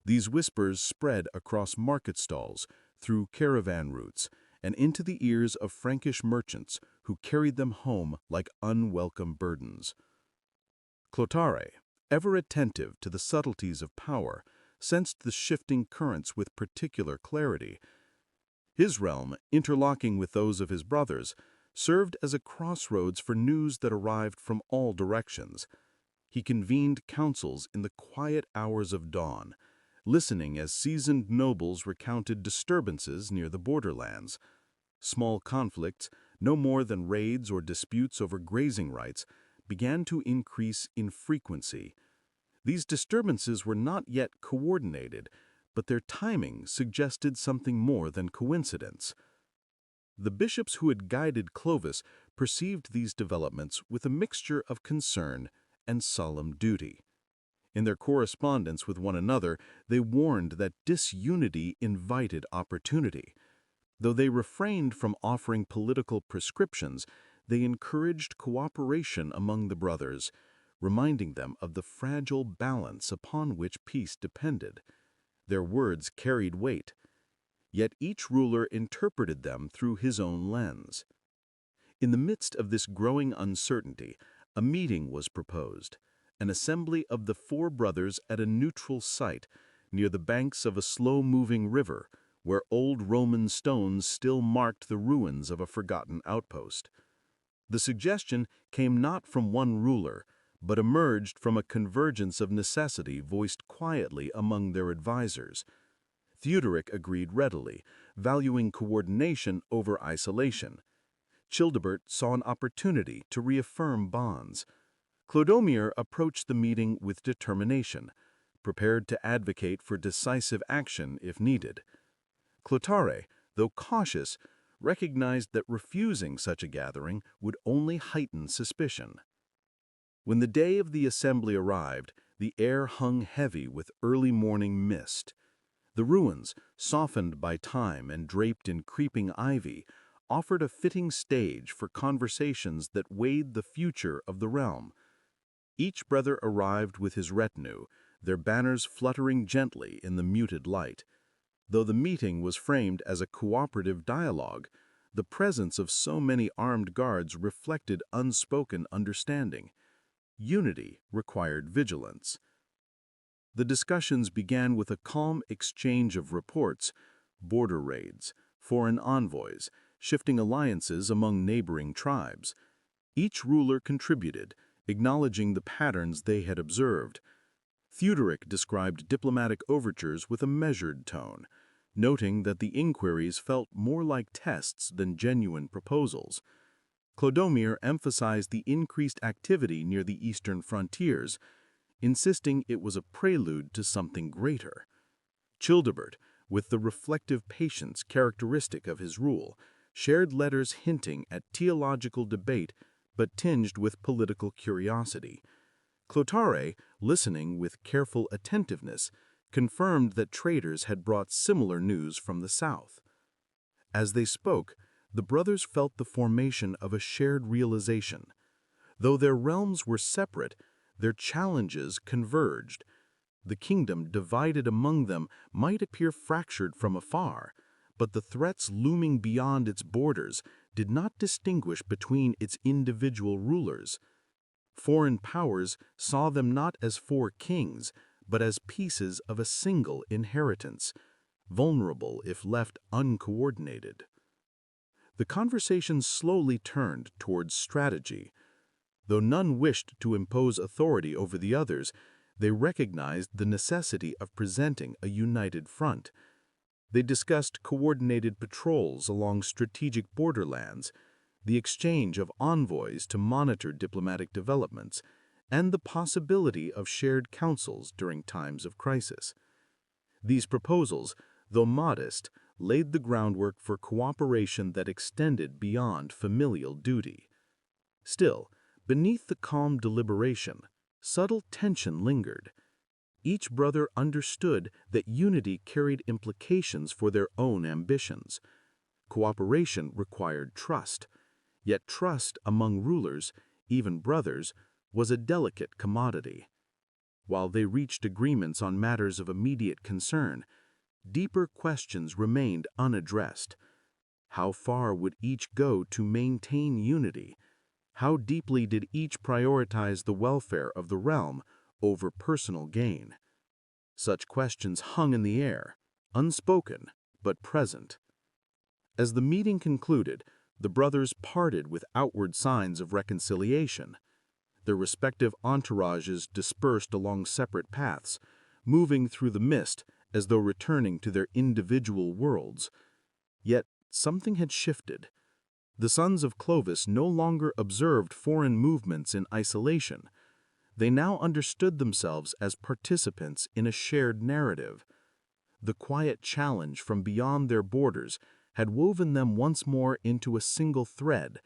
These whispers spread across market stalls, through caravan routes, and into the ears of Frankish merchants who carried them home like unwelcome burdens. Clotaire, ever attentive to the subtleties of power, sensed the shifting currents with particular clarity. His realm, interlocking with those of his brothers, served as a crossroads for news that arrived from all directions. He convened councils in the quiet hours of dawn, listening as seasoned nobles recounted disturbances near the borderlands. Small conflicts, no more than raids or disputes over grazing rights, began to increase in frequency. These disturbances were not yet coordinated, but their timing suggested something more than coincidence. The bishops who had guided Clovis perceived these developments with a mixture of concern and solemn duty. In their correspondence with one another, they warned that disunity invited opportunity. Though they refrained from offering political prescriptions, they encouraged cooperation among the brothers, reminding them of the fragile balance upon which peace depended. Their words carried weight, yet each ruler interpreted them through his own lens. In the midst of this growing uncertainty, a meeting was proposed, an assembly of the four brothers at a neutral site near the banks of a slow-moving river, where old Roman stones still marked the ruins of a forgotten outpost. The suggestion came not from one ruler, but emerged from a convergence of necessity voiced quietly among their advisors. Theuderic agreed readily, valuing coordination over isolation. Childebert saw an opportunity to reaffirm bonds. Clodomir approached the meeting with determination, prepared to advocate for decisive action if needed. Clotaire, though cautious, recognized that refusing such a gathering would only heighten suspicion. When the day of the assembly arrived, the air hung heavy with early morning mist. The ruins, softened by time and draped in creeping ivy, offered a fitting stage for conversations that weighed the future of the realm. Each brother arrived with his retinue, their banners fluttering gently in the muted light. Though the meeting was framed as a cooperative dialogue, the presence of so many armed guards reflected unspoken understanding. Unity required vigilance. The discussions began with a calm exchange of reports, border raids, foreign envoys, shifting alliances among neighboring tribes. Each ruler contributed, acknowledging the patterns they had observed. Theuderic described diplomatic overtures with a measured tone, noting that the inquiries felt more like tests than genuine proposals. Clodomir emphasized the increased activity near the eastern frontiers, insisting it was a prelude to something greater. Childebert, with the reflective patience characteristic of his rule, shared letters hinting at theological debate but tinged with political curiosity. Clotaire, listening with careful attentiveness, confirmed that traders had brought similar news from the south. As they spoke, the brothers felt the formation of a shared realization. Though their realms were separate, their challenges converged. The kingdom divided among them might appear fractured from afar, but the threats looming beyond its borders did not distinguish between its individual rulers. Foreign powers saw them not as four kings, but as pieces of a single inheritance, vulnerable if left uncoordinated. The conversation slowly turned towards strategy. Though none wished to impose authority over the others, they recognized the necessity of presenting a united front. They discussed coordinated patrols along strategic borderlands, the exchange of envoys to monitor diplomatic developments, and the possibility of shared councils during times of crisis. These proposals, though modest, laid the groundwork for cooperation that extended beyond familial duty. Still, beneath the calm deliberation, subtle tension lingered. Each brother understood that unity carried implications for their own ambitions. Cooperation required trust, yet trust among rulers, even brothers, was a delicate commodity. While they reached agreements on matters of immediate concern, deeper questions remained unaddressed. How far would each go to maintain unity? How deeply did each prioritize the welfare of the realm over personal gain? Such questions hung in the air, unspoken but present. As the meeting concluded, the brothers parted with outward signs of reconciliation. Their respective entourages dispersed along separate paths, moving through the mist as though returning to their individual worlds. Yet something had shifted. The sons of Clovis no longer observed foreign movements in isolation. They now understood themselves as participants in a shared narrative. The quiet challenge from beyond their borders had woven them once more into a single thread,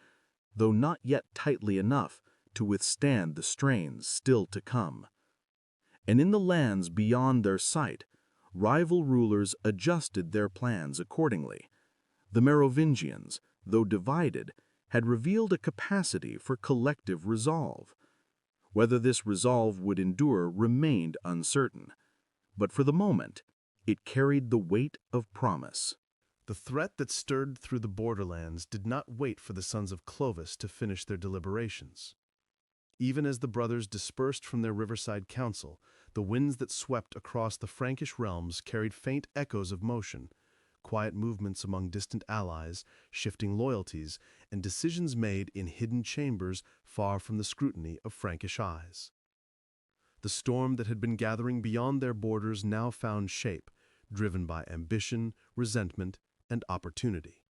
though not yet tightly enough to withstand the strains still to come. And in the lands beyond their sight, rival rulers adjusted their plans accordingly. The Merovingians, though divided, had revealed a capacity for collective resolve. Whether this resolve would endure remained uncertain, but for the moment, it carried the weight of promise. The threat that stirred through the borderlands did not wait for the sons of Clovis to finish their deliberations. Even as the brothers dispersed from their riverside council, the winds that swept across the Frankish realms carried faint echoes of motion, quiet movements among distant allies, shifting loyalties, and decisions made in hidden chambers far from the scrutiny of Frankish eyes. The storm that had been gathering beyond their borders now found shape, driven by ambition, resentment, and opportunity.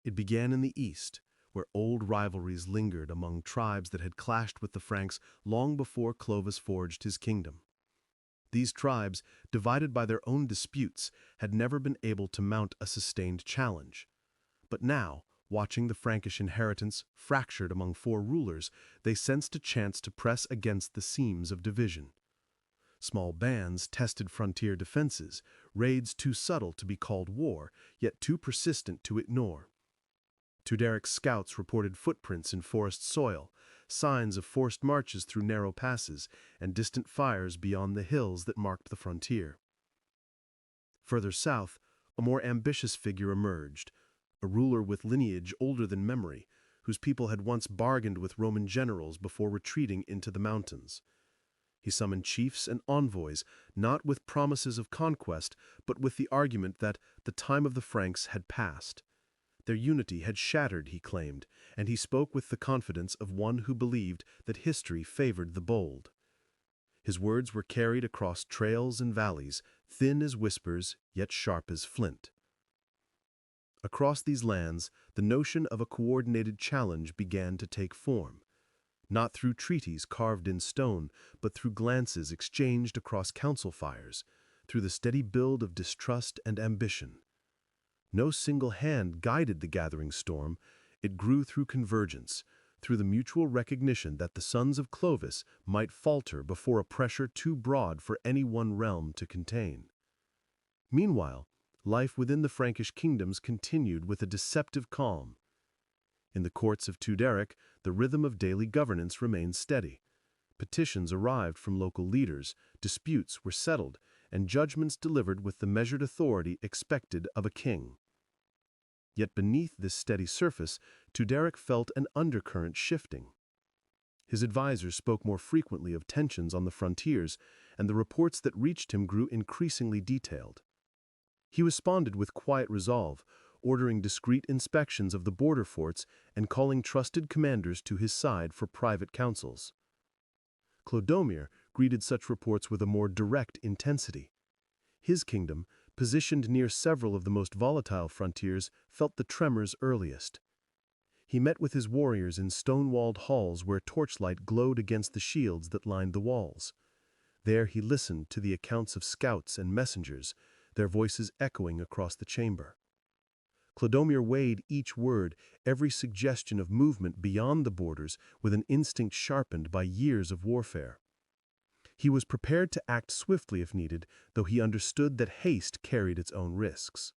It began in the east, where old rivalries lingered among tribes that had clashed with the Franks long before Clovis forged his kingdom. These tribes, divided by their own disputes, had never been able to mount a sustained challenge. But now, watching the Frankish inheritance fractured among four rulers, they sensed a chance to press against the seams of division. Small bands tested frontier defenses, raids too subtle to be called war, yet too persistent to ignore. Tuderic's scouts reported footprints in forest soil, signs of forced marches through narrow passes, and distant fires beyond the hills that marked the frontier. Further south, a more ambitious figure emerged, a ruler with lineage older than memory, whose people had once bargained with Roman generals before retreating into the mountains. He summoned chiefs and envoys, not with promises of conquest, but with the argument that the time of the Franks had passed. Their unity had shattered, he claimed, and he spoke with the confidence of one who believed that history favored the bold. His words were carried across trails and valleys, thin as whispers, yet sharp as flint. Across these lands, the notion of a coordinated challenge began to take form, not through treaties carved in stone, but through glances exchanged across council fires, through the steady build of distrust and ambition. No single hand guided the gathering storm. It grew through convergence, through the mutual recognition that the sons of Clovis might falter before a pressure too broad for any one realm to contain. Meanwhile, life within the Frankish kingdoms continued with a deceptive calm. In the courts of Theuderic, the rhythm of daily governance remained steady. Petitions arrived from local leaders, disputes were settled, and judgments delivered with the measured authority expected of a king. Yet beneath this steady surface, Theuderic felt an undercurrent shifting. His advisors spoke more frequently of tensions on the frontiers, and the reports that reached him grew increasingly detailed. He responded with quiet resolve, ordering discreet inspections of the border forts and calling trusted commanders to his side for private counsels. Clodomir greeted such reports with a more direct intensity. His kingdom, positioned near several of the most volatile frontiers, felt the tremors earliest. He met with his warriors in stone-walled halls where torchlight glowed against the shields that lined the walls. There he listened to the accounts of scouts and messengers, their voices echoing across the chamber. Clodomir weighed each word, every suggestion of movement beyond the borders, with an instinct sharpened by years of warfare. He was prepared to act swiftly if needed, though he understood that haste carried its own risks.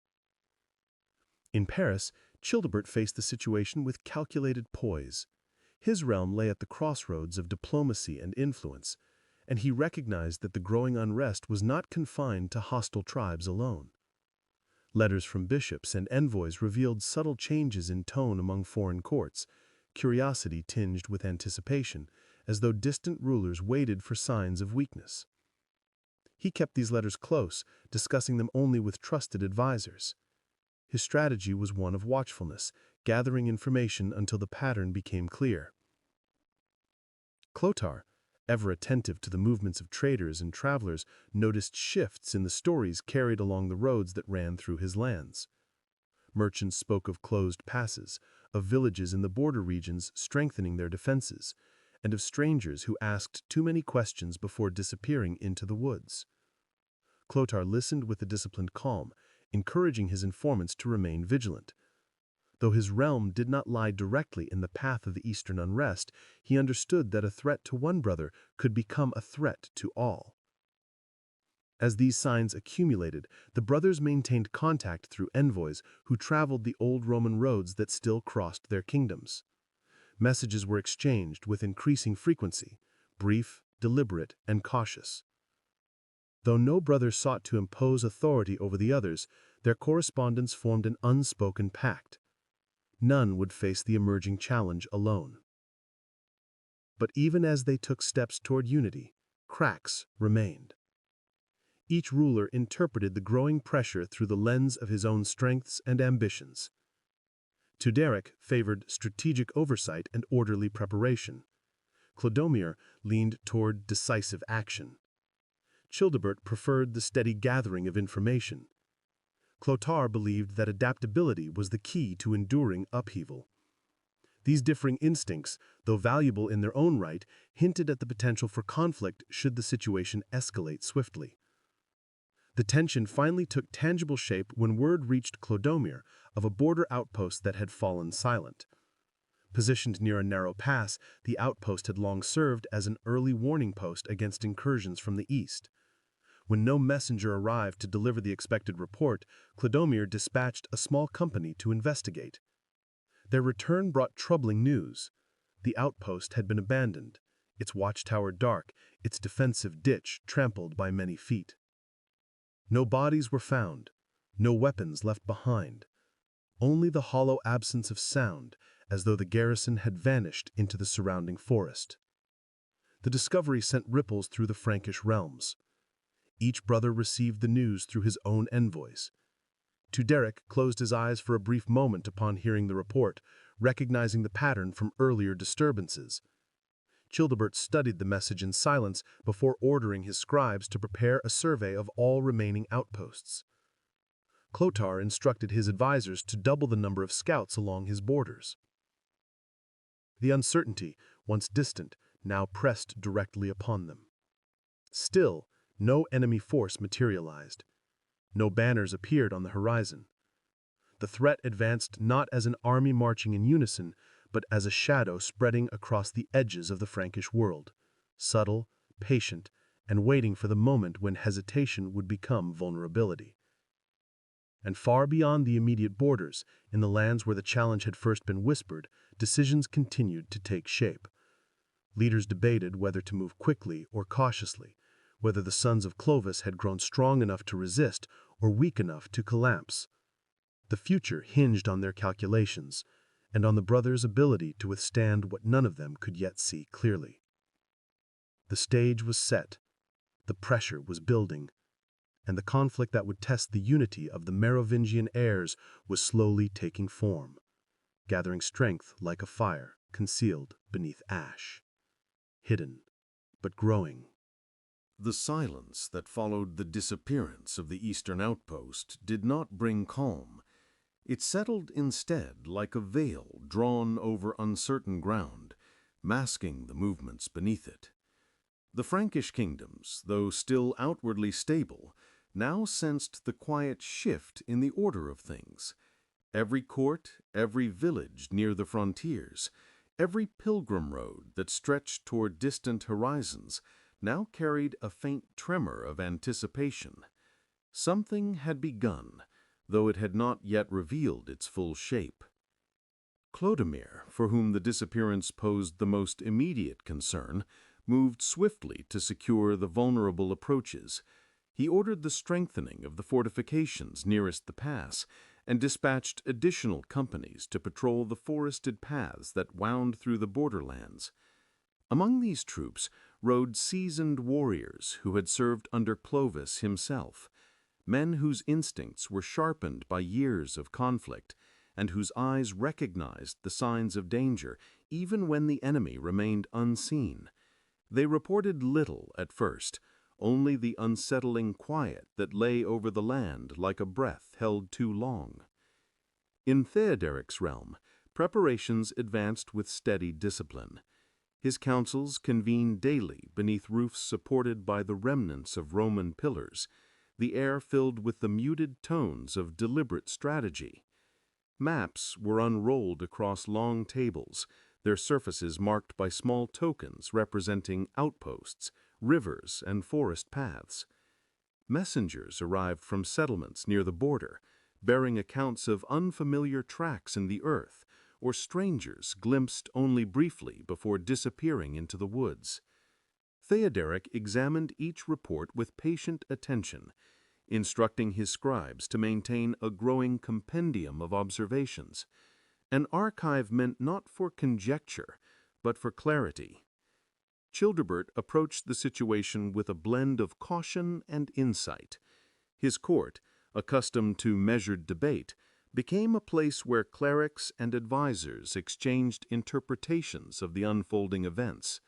In Paris, Childebert faced the situation with calculated poise. His realm lay at the crossroads of diplomacy and influence, and he recognized that the growing unrest was not confined to hostile tribes alone. Letters from bishops and envoys revealed subtle changes in tone among foreign courts, curiosity tinged with anticipation, as though distant rulers waited for signs of weakness. He kept these letters close, discussing them only with trusted advisors. His strategy was one of watchfulness, gathering information until the pattern became clear. Clothar, ever attentive to the movements of traders and travelers, noticed shifts in the stories carried along the roads that ran through his lands. Merchants spoke of closed passes, of villages in the border regions strengthening their defenses, and of strangers who asked too many questions before disappearing into the woods. Clothar listened with a disciplined calm, encouraging his informants to remain vigilant. Though his realm did not lie directly in the path of the eastern unrest, he understood that a threat to one brother could become a threat to all. As these signs accumulated, the brothers maintained contact through envoys who traveled the old Roman roads that still crossed their kingdoms. Messages were exchanged with increasing frequency, brief, deliberate, and cautious. Though no brother sought to impose authority over the others, their correspondence formed an unspoken pact. None would face the emerging challenge alone. But even as they took steps toward unity, cracks remained. Each ruler interpreted the growing pressure through the lens of his own strengths and ambitions. Theuderic favored strategic oversight and orderly preparation. Clodomir leaned toward decisive action. Childebert preferred the steady gathering of information. Clothar believed that adaptability was the key to enduring upheaval. These differing instincts, though valuable in their own right, hinted at the potential for conflict should the situation escalate swiftly. The tension finally took tangible shape when word reached Clodomir of a border outpost that had fallen silent. Positioned near a narrow pass, the outpost had long served as an early warning post against incursions from the east. When no messenger arrived to deliver the expected report, Clodomir dispatched a small company to investigate. Their return brought troubling news. The outpost had been abandoned, its watchtower dark, its defensive ditch trampled by many feet. No bodies were found, no weapons left behind, only the hollow absence of sound, as though the garrison had vanished into the surrounding forest. The discovery sent ripples through the Frankish realms. Each brother received the news through his own envoys. Theuderic closed his eyes for a brief moment upon hearing the report, recognizing the pattern from earlier disturbances. Childebert studied the message in silence before ordering his scribes to prepare a survey of all remaining outposts. Clothar instructed his advisors to double the number of scouts along his borders. The uncertainty, once distant, now pressed directly upon them. Still, no enemy force materialized. No banners appeared on the horizon. The threat advanced not as an army marching in unison, but as a shadow spreading across the edges of the Frankish world, subtle, patient, and waiting for the moment when hesitation would become vulnerability. And far beyond the immediate borders, in the lands where the challenge had first been whispered, decisions continued to take shape. Leaders debated whether to move quickly or cautiously, whether the sons of Clovis had grown strong enough to resist or weak enough to collapse. The future hinged on their calculations, and on the brothers' ability to withstand what none of them could yet see clearly. The stage was set, the pressure was building, and the conflict that would test the unity of the Merovingian heirs was slowly taking form, gathering strength like a fire concealed beneath ash. Hidden, but growing. The silence that followed the disappearance of the eastern outpost did not bring calm. It settled instead like a veil drawn over uncertain ground, masking the movements beneath it. The Frankish kingdoms, though still outwardly stable, now sensed the quiet shift in the order of things. Every court, every village near the frontiers, every pilgrim road that stretched toward distant horizons now carried a faint tremor of anticipation. Something had begun, though it had not yet revealed its full shape. Clodomir, for whom the disappearance posed the most immediate concern, moved swiftly to secure the vulnerable approaches. He ordered the strengthening of the fortifications nearest the pass and dispatched additional companies to patrol the forested paths that wound through the borderlands. Among these troops rode seasoned warriors who had served under Clovis himself, men whose instincts were sharpened by years of conflict and whose eyes recognized the signs of danger even when the enemy remained unseen. They reported little at first, only the unsettling quiet that lay over the land like a breath held too long. In Theoderic's realm, preparations advanced with steady discipline. His councils convened daily beneath roofs supported by the remnants of Roman pillars, the air filled with the muted tones of deliberate strategy. Maps were unrolled across long tables, their surfaces marked by small tokens representing outposts, rivers, and forest paths. Messengers arrived from settlements near the border, bearing accounts of unfamiliar tracks in the earth, or strangers glimpsed only briefly before disappearing into the woods. Theoderic examined each report with patient attention, instructing his scribes to maintain a growing compendium of observations. An archive meant not for conjecture, but for clarity. Childebert approached the situation with a blend of caution and insight. His court, accustomed to measured debate, became a place where clerics and advisors exchanged interpretations of the unfolding events.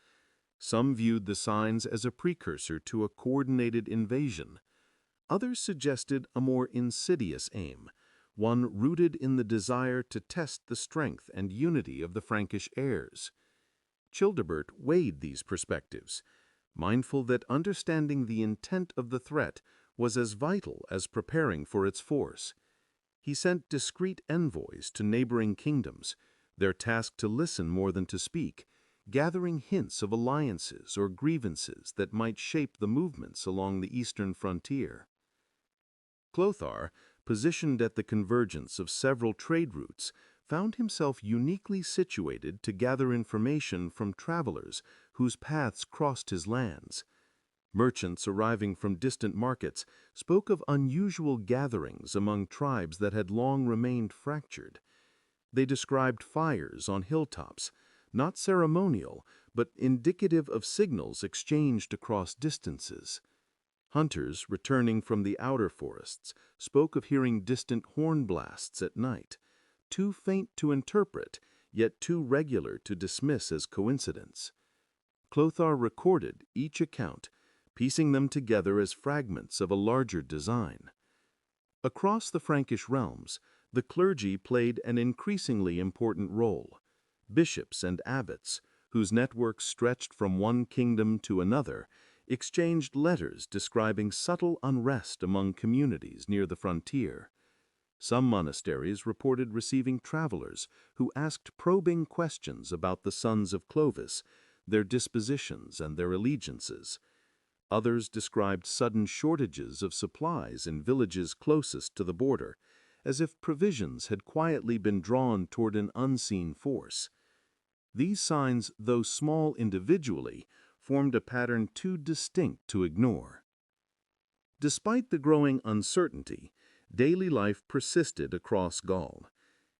Some viewed the signs as a precursor to a coordinated invasion. Others suggested a more insidious aim, one rooted in the desire to test the strength and unity of the Frankish heirs. Childebert weighed these perspectives, mindful that understanding the intent of the threat was as vital as preparing for its force. He sent discreet envoys to neighboring kingdoms, their task to listen more than to speak, gathering hints of alliances or grievances that might shape the movements along the eastern frontier. Clothar, positioned at the convergence of several trade routes, found himself uniquely situated to gather information from travelers whose paths crossed his lands. Merchants arriving from distant markets spoke of unusual gatherings among tribes that had long remained fractured. They described fires on hilltops, not ceremonial, but indicative of signals exchanged across distances. Hunters returning from the outer forests spoke of hearing distant horn blasts at night, too faint to interpret, yet too regular to dismiss as coincidence. Clothar recorded each account, piecing them together as fragments of a larger design. Across the Frankish realms, the clergy played an increasingly important role. Bishops and abbots, whose networks stretched from one kingdom to another, exchanged letters describing subtle unrest among communities near the frontier. Some monasteries reported receiving travelers who asked probing questions about the sons of Clovis, their dispositions and their allegiances. Others described sudden shortages of supplies in villages closest to the border, as if provisions had quietly been drawn toward an unseen force. These signs, though small individually, formed a pattern too distinct to ignore. Despite the growing uncertainty, daily life persisted across Gaul.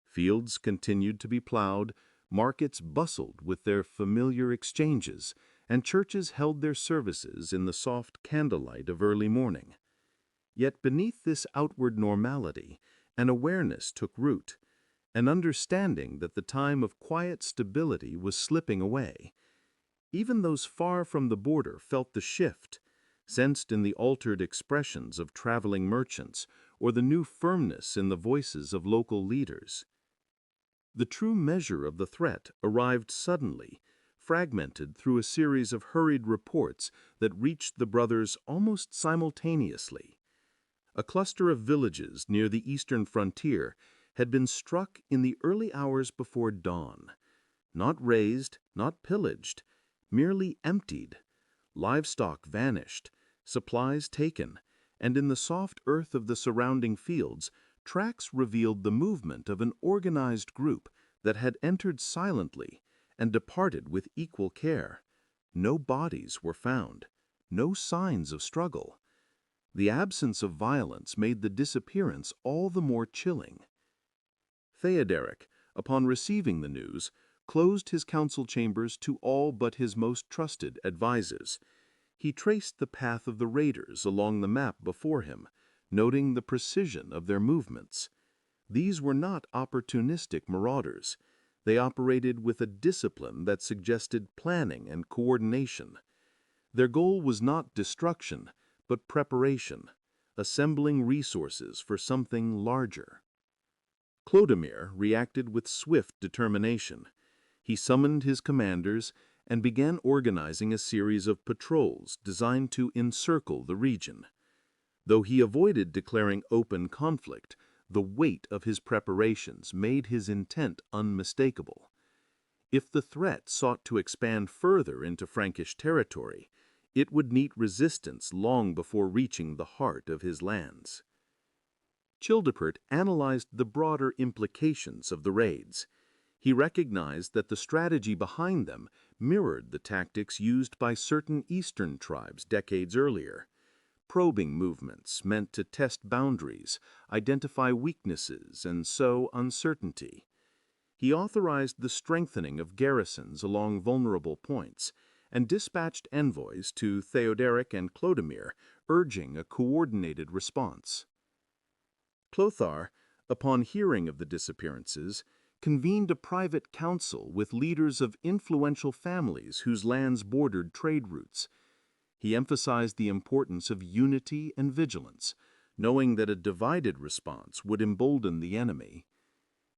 Fields continued to be plowed, markets bustled with their familiar exchanges, and churches held their services in the soft candlelight of early morning. Yet beneath this outward normality, an awareness took root, an understanding that the time of quiet stability was slipping away. Even those far from the border felt the shift, sensed in the altered expressions of traveling merchants or the new firmness in the voices of local leaders. The true measure of the threat arrived suddenly, fragmented through a series of hurried reports that reached the brothers almost simultaneously. A cluster of villages near the eastern frontier had been struck in the early hours before dawn. Not razed, not pillaged, merely emptied. Livestock vanished, supplies taken, and in the soft earth of the surrounding fields, tracks revealed the movement of an organized group that had entered silently and departed with equal care. No bodies were found, no signs of struggle. The absence of violence made the disappearance all the more chilling. Theoderic, upon receiving the news, closed his council chambers to all but his most trusted advisers. He traced the path of the raiders along the map before him, noting the precision of their movements. These were not opportunistic marauders. They operated with a discipline that suggested planning and coordination. Their goal was not destruction, but preparation, assembling resources for something larger. Clodomir reacted with swift determination. He summoned his commanders and began organizing a series of patrols designed to encircle the region. Though he avoided declaring open conflict, the weight of his preparations made his intent unmistakable. If the threat sought to expand further into Frankish territory, it would meet resistance long before reaching the heart of his lands. Childebert analyzed the broader implications of the raids. He recognized that the strategy behind them mirrored the tactics used by certain eastern tribes decades earlier. Probing movements meant to test boundaries, identify weaknesses, and sow uncertainty. He authorized the strengthening of garrisons along vulnerable points and dispatched envoys to Theoderic and Clodomir, urging a coordinated response. Clothar, upon hearing of the disappearances, convened a private council with leaders of influential families whose lands bordered trade routes. He emphasized the importance of unity and vigilance, knowing that a divided response would embolden the enemy.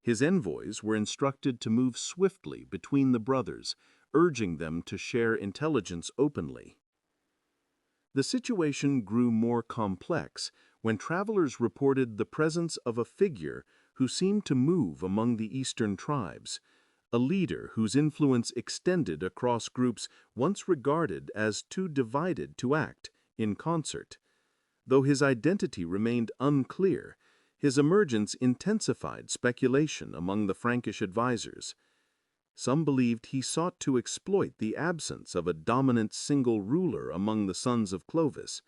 His envoys were instructed to move swiftly between the brothers, urging them to share intelligence openly. The situation grew more complex when travelers reported the presence of a figure who seemed to move among the eastern tribes, a leader whose influence extended across groups once regarded as too divided to act in concert. Though his identity remained unclear, his emergence intensified speculation among the Frankish advisors. Some believed he sought to exploit the absence of a dominant single ruler among the sons of Clovis.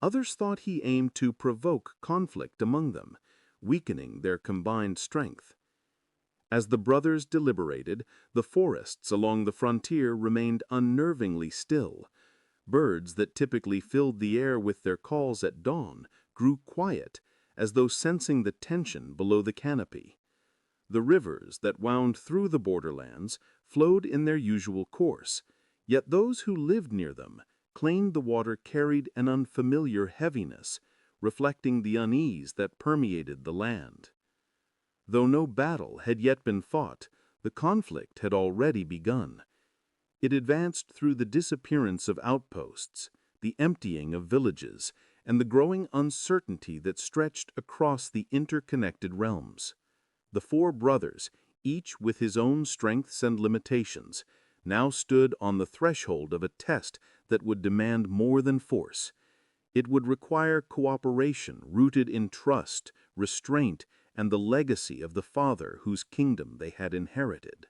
Others thought he aimed to provoke conflict among them, weakening their combined strength. As the brothers deliberated, the forests along the frontier remained unnervingly still. Birds that typically filled the air with their calls at dawn grew quiet, as though sensing the tension below the canopy. The rivers that wound through the borderlands flowed in their usual course, yet those who lived near them claimed the water carried an unfamiliar heaviness, reflecting the unease that permeated the land. Though no battle had yet been fought, the conflict had already begun. It advanced through the disappearance of outposts, the emptying of villages, and the growing uncertainty that stretched across the interconnected realms. The four brothers, each with his own strengths and limitations, now stood on the threshold of a test that would demand more than force. It would require cooperation rooted in trust, restraint, and the legacy of the father whose kingdom they had inherited.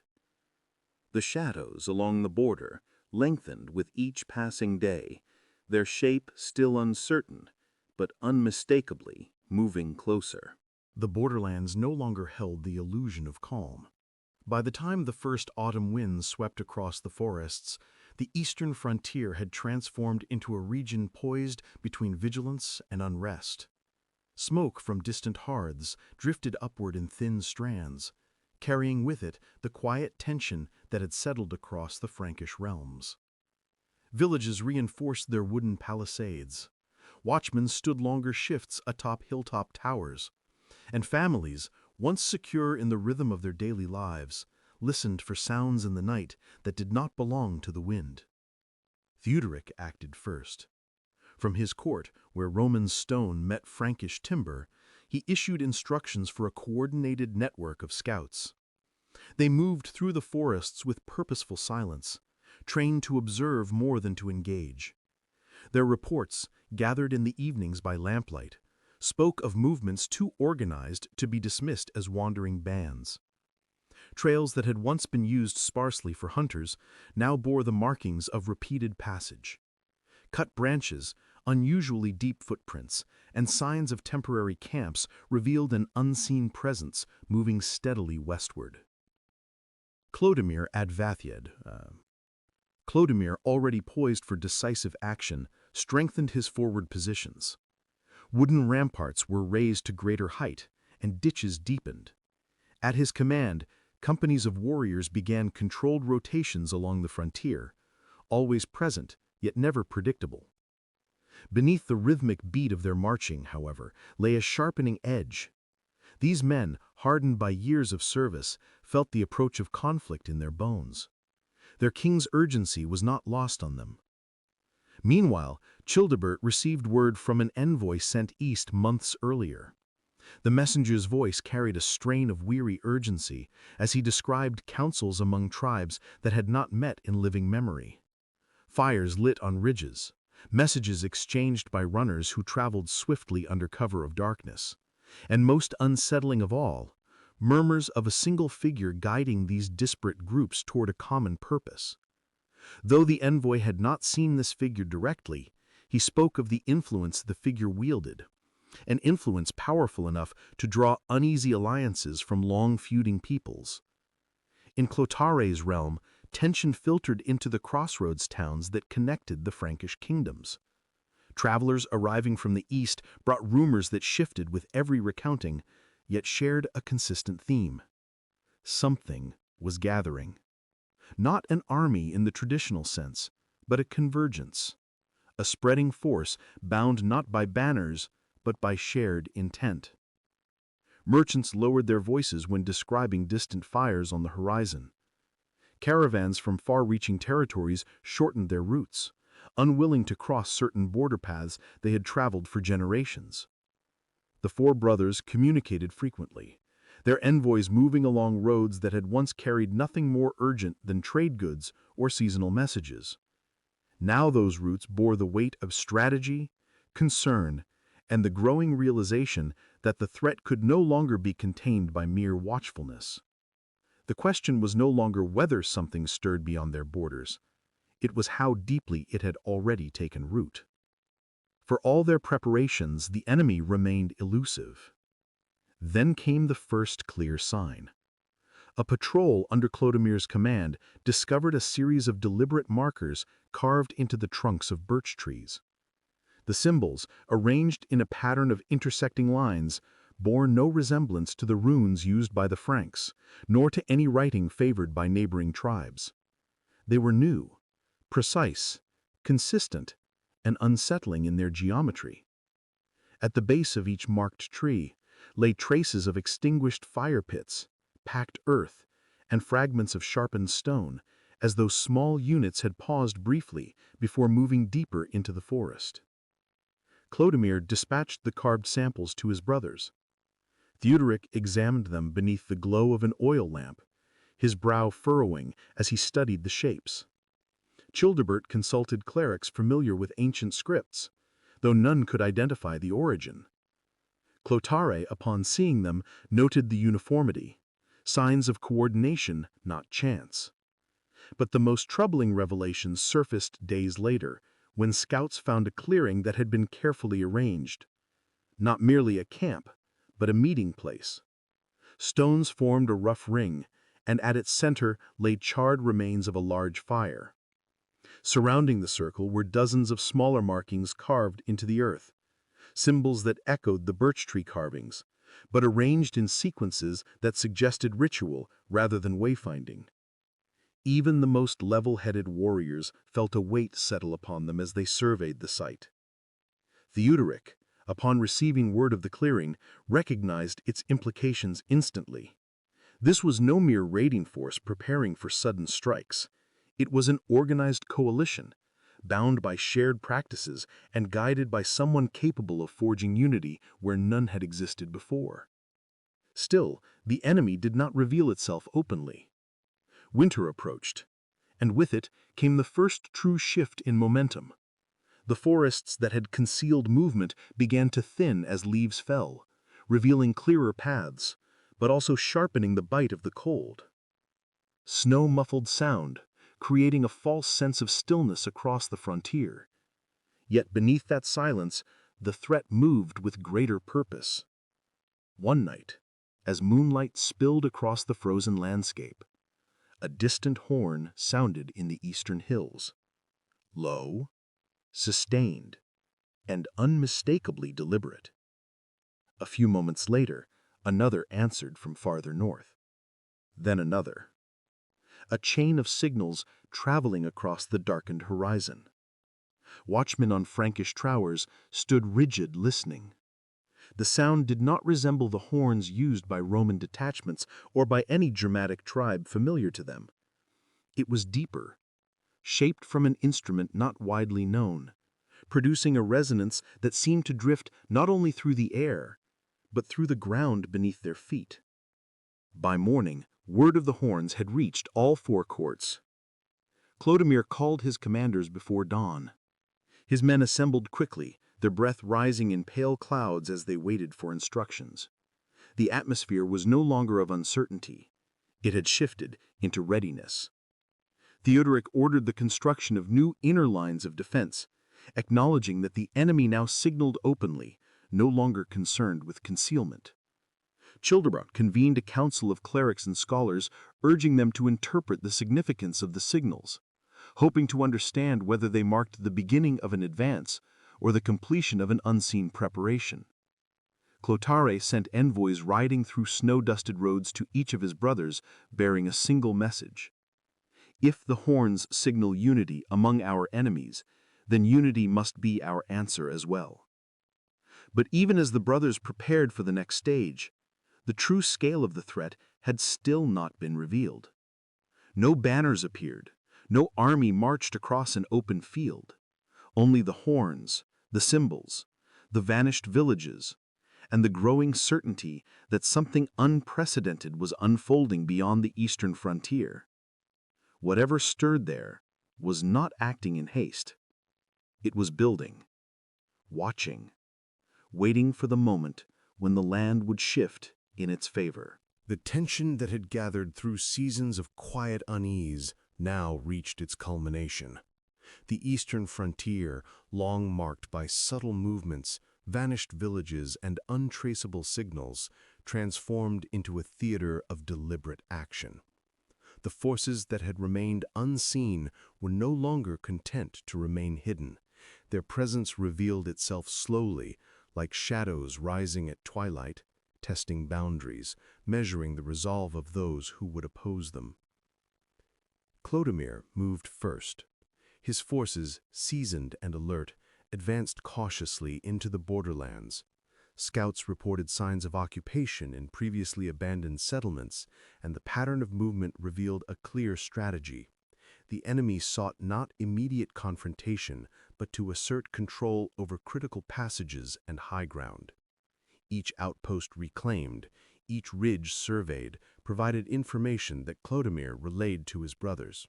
The shadows along the border lengthened with each passing day, their shape still uncertain, but unmistakably moving closer. The borderlands no longer held the illusion of calm. By the time the first autumn winds swept across the forests, the eastern frontier had transformed into a region poised between vigilance and unrest. Smoke from distant hearths drifted upward in thin strands, carrying with it the quiet tension that had settled across the Frankish realms. Villages reinforced their wooden palisades. Watchmen stood longer shifts atop hilltop towers, and families, once secure in the rhythm of their daily lives, listened for sounds in the night that did not belong to the wind. Theuderic acted first. From his court, where Roman stone met Frankish timber, he issued instructions for a coordinated network of scouts. They moved through the forests with purposeful silence, trained to observe more than to engage. Their reports, gathered in the evenings by lamplight, spoke of movements too organized to be dismissed as wandering bands. Trails that had once been used sparsely for hunters now bore the markings of repeated passage. Cut branches, unusually deep footprints, and signs of temporary camps revealed an unseen presence moving steadily westward. Clodomir Advathiad, Clodomir, already poised for decisive action, strengthened his forward positions. Wooden ramparts were raised to greater height, and ditches deepened. At his command, companies of warriors began controlled rotations along the frontier, always present, yet never predictable. Beneath the rhythmic beat of their marching, however, lay a sharpening edge. These men, hardened by years of service, felt the approach of conflict in their bones. Their king's urgency was not lost on them. Meanwhile, Childebert received word from an envoy sent east months earlier. The messenger's voice carried a strain of weary urgency as he described councils among tribes that had not met in living memory. Fires lit on ridges, messages exchanged by runners who traveled swiftly under cover of darkness, and most unsettling of all, murmurs of a single figure guiding these disparate groups toward a common purpose. Though the envoy had not seen this figure directly, he spoke of the influence the figure wielded, an influence powerful enough to draw uneasy alliances from long-feuding peoples. In Clotare's realm, tension filtered into the crossroads towns that connected the Frankish kingdoms. Travelers arriving from the east brought rumors that shifted with every recounting, yet shared a consistent theme. Something was gathering. Not an army in the traditional sense, but a convergence, a spreading force bound not by banners, but by shared intent. Merchants lowered their voices when describing distant fires on the horizon. Caravans from far-reaching territories shortened their routes, unwilling to cross certain border paths they had traveled for generations. The four brothers communicated frequently, their envoys moving along roads that had once carried nothing more urgent than trade goods or seasonal messages. Now those routes bore the weight of strategy, concern, and the growing realization that the threat could no longer be contained by mere watchfulness. The question was no longer whether something stirred beyond their borders. It was how deeply it had already taken root. For all their preparations, the enemy remained elusive. Then came the first clear sign. A patrol under Clodomir's command discovered a series of deliberate markers carved into the trunks of birch trees. The symbols, arranged in a pattern of intersecting lines, bore no resemblance to the runes used by the Franks, nor to any writing favored by neighboring tribes. They were new, precise, consistent, and unsettling in their geometry. At the base of each marked tree lay traces of extinguished fire pits, packed earth, and fragments of sharpened stone, as though small units had paused briefly before moving deeper into the forest. Clodomir dispatched the carved samples to his brothers. Theuderic examined them beneath the glow of an oil lamp, his brow furrowing as he studied the shapes. Childebert consulted clerics familiar with ancient scripts, though none could identify the origin. Clotaire, upon seeing them, noted the uniformity, signs of coordination, not chance. But the most troubling revelations surfaced days later, when scouts found a clearing that had been carefully arranged. Not merely a camp, but a meeting place. Stones formed a rough ring, and at its center lay charred remains of a large fire. Surrounding the circle were dozens of smaller markings carved into the earth, symbols that echoed the birch tree carvings, but arranged in sequences that suggested ritual rather than wayfinding. Even the most level-headed warriors felt a weight settle upon them as they surveyed the site. Theuderic, upon receiving word of the clearing, recognized its implications instantly. This was no mere raiding force preparing for sudden strikes. It was an organized coalition, bound by shared practices and guided by someone capable of forging unity where none had existed before. Still, the enemy did not reveal itself openly. Winter approached, and with it came the first true shift in momentum. The forests that had concealed movement began to thin as leaves fell, revealing clearer paths, but also sharpening the bite of the cold. Snow muffled sound, creating a false sense of stillness across the frontier. Yet beneath that silence, the threat moved with greater purpose. One night, as moonlight spilled across the frozen landscape, a distant horn sounded in the eastern hills. Low, sustained, and unmistakably deliberate. A few moments later, another answered from farther north. Then another. A chain of signals traveling across the darkened horizon. Watchmen on Frankish towers stood rigid listening. The sound did not resemble the horns used by Roman detachments or by any Germanic tribe familiar to them. It was deeper, shaped from an instrument not widely known, producing a resonance that seemed to drift not only through the air, but through the ground beneath their feet. By morning, word of the horns had reached all four courts. Clodomir called his commanders before dawn. His men assembled quickly, their breath rising in pale clouds as they waited for instructions. The atmosphere was no longer of uncertainty. It had shifted into readiness. Theuderic ordered the construction of new inner lines of defense, acknowledging that the enemy now signaled openly, no longer concerned with concealment. Childebert convened a council of clerics and scholars, urging them to interpret the significance of the signals, hoping to understand whether they marked the beginning of an advance or the completion of an unseen preparation. Clotaire sent envoys riding through snow-dusted roads to each of his brothers, bearing a single message. If the horns signal unity among our enemies, then unity must be our answer as well. But even as the brothers prepared for the next stage, the true scale of the threat had still not been revealed. No banners appeared, no army marched across an open field. Only the horns, the symbols, the vanished villages, and the growing certainty that something unprecedented was unfolding beyond the eastern frontier. Whatever stirred there was not acting in haste. It was building, watching, waiting for the moment when the land would shift in its favor. The tension that had gathered through seasons of quiet unease now reached its culmination. The eastern frontier, long marked by subtle movements, vanished villages, and untraceable signals, transformed into a theater of deliberate action. The forces that had remained unseen were no longer content to remain hidden. Their presence revealed itself slowly, like shadows rising at twilight, testing boundaries, measuring the resolve of those who would oppose them. Clodomir moved first. His forces, seasoned and alert, advanced cautiously into the borderlands. Scouts reported signs of occupation in previously abandoned settlements, and the pattern of movement revealed a clear strategy. the enemy sought not immediate confrontation, but to assert control over critical passages and high ground. Each outpost reclaimed, each ridge surveyed, provided information that Clodomir relayed to his brothers.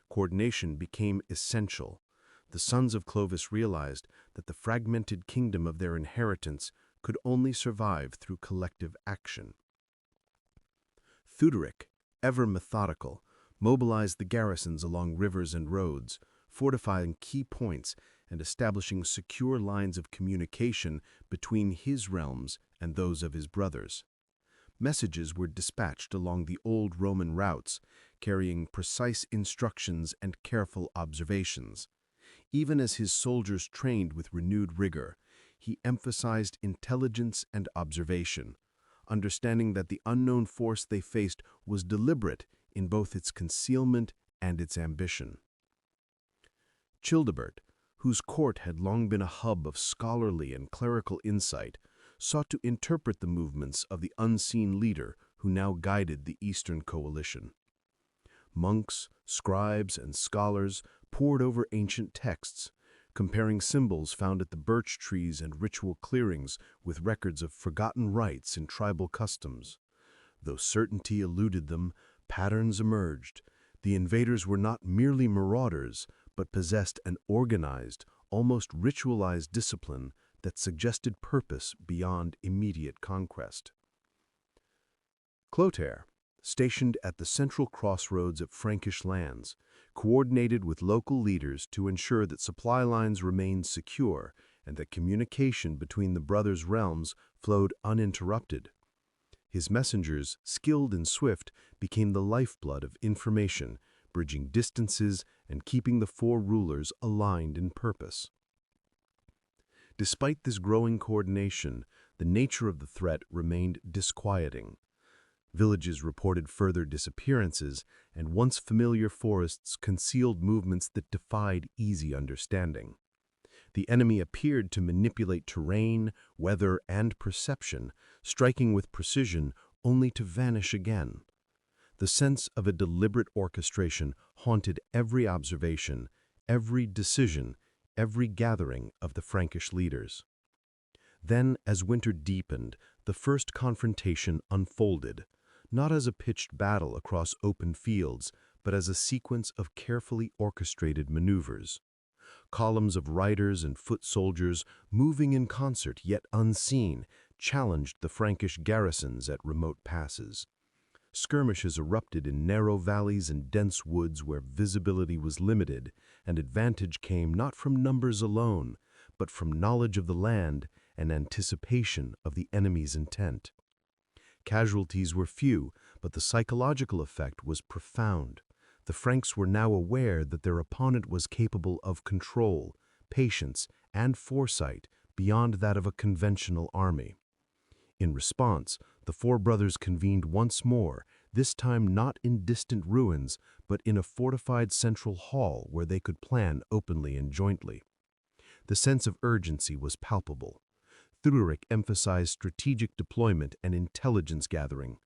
Coordination became essential. The sons of Clovis realized that the fragmented kingdom of their inheritance could only survive through collective action. Theuderic, ever methodical, mobilized the garrisons along rivers and roads, fortifying key points and establishing secure lines of communication between his realms and those of his brothers. Messages were dispatched along the old Roman routes, carrying precise instructions and careful observations. Even as his soldiers trained with renewed rigor, he emphasized intelligence and observation, understanding that the unknown force they faced was deliberate in both its concealment and its ambition. Childebert, whose court had long been a hub of scholarly and clerical insight, sought to interpret the movements of the unseen leader who now guided the Eastern coalition. Monks, scribes, and scholars pored over ancient texts, comparing symbols found at the birch trees and ritual clearings with records of forgotten rites and tribal customs. Though certainty eluded them, patterns emerged. The invaders were not merely marauders, but possessed an organized, almost ritualized discipline that suggested purpose beyond immediate conquest. Clotaire, stationed at the central crossroads of Frankish lands, coordinated with local leaders to ensure that supply lines remained secure and that communication between the brothers' realms flowed uninterrupted. His messengers, skilled and swift, became the lifeblood of information, bridging distances and keeping the four rulers aligned in purpose. Despite this growing coordination, the nature of the threat remained disquieting. Villages reported further disappearances, and once familiar forests concealed movements that defied easy understanding. The enemy appeared to manipulate terrain, weather, and perception, striking with precision only to vanish again. The sense of a deliberate orchestration haunted every observation, every decision, every gathering of the Frankish leaders. Then, as winter deepened, the first confrontation unfolded, not as a pitched battle across open fields, but as a sequence of carefully orchestrated maneuvers. Columns of riders and foot soldiers, moving in concert yet unseen, challenged the Frankish garrisons at remote passes. Skirmishes erupted in narrow valleys and dense woods where visibility was limited, and advantage came not from numbers alone, but from knowledge of the land and anticipation of the enemy's intent. Casualties were few, but the psychological effect was profound. The Franks were now aware that their opponent was capable of control, patience, and foresight beyond that of a conventional army. In response, the four brothers convened once more, this time not in distant ruins, but in a fortified central hall where they could plan openly and jointly. The sense of urgency was palpable. Theuderic emphasized strategic deployment and intelligence gathering.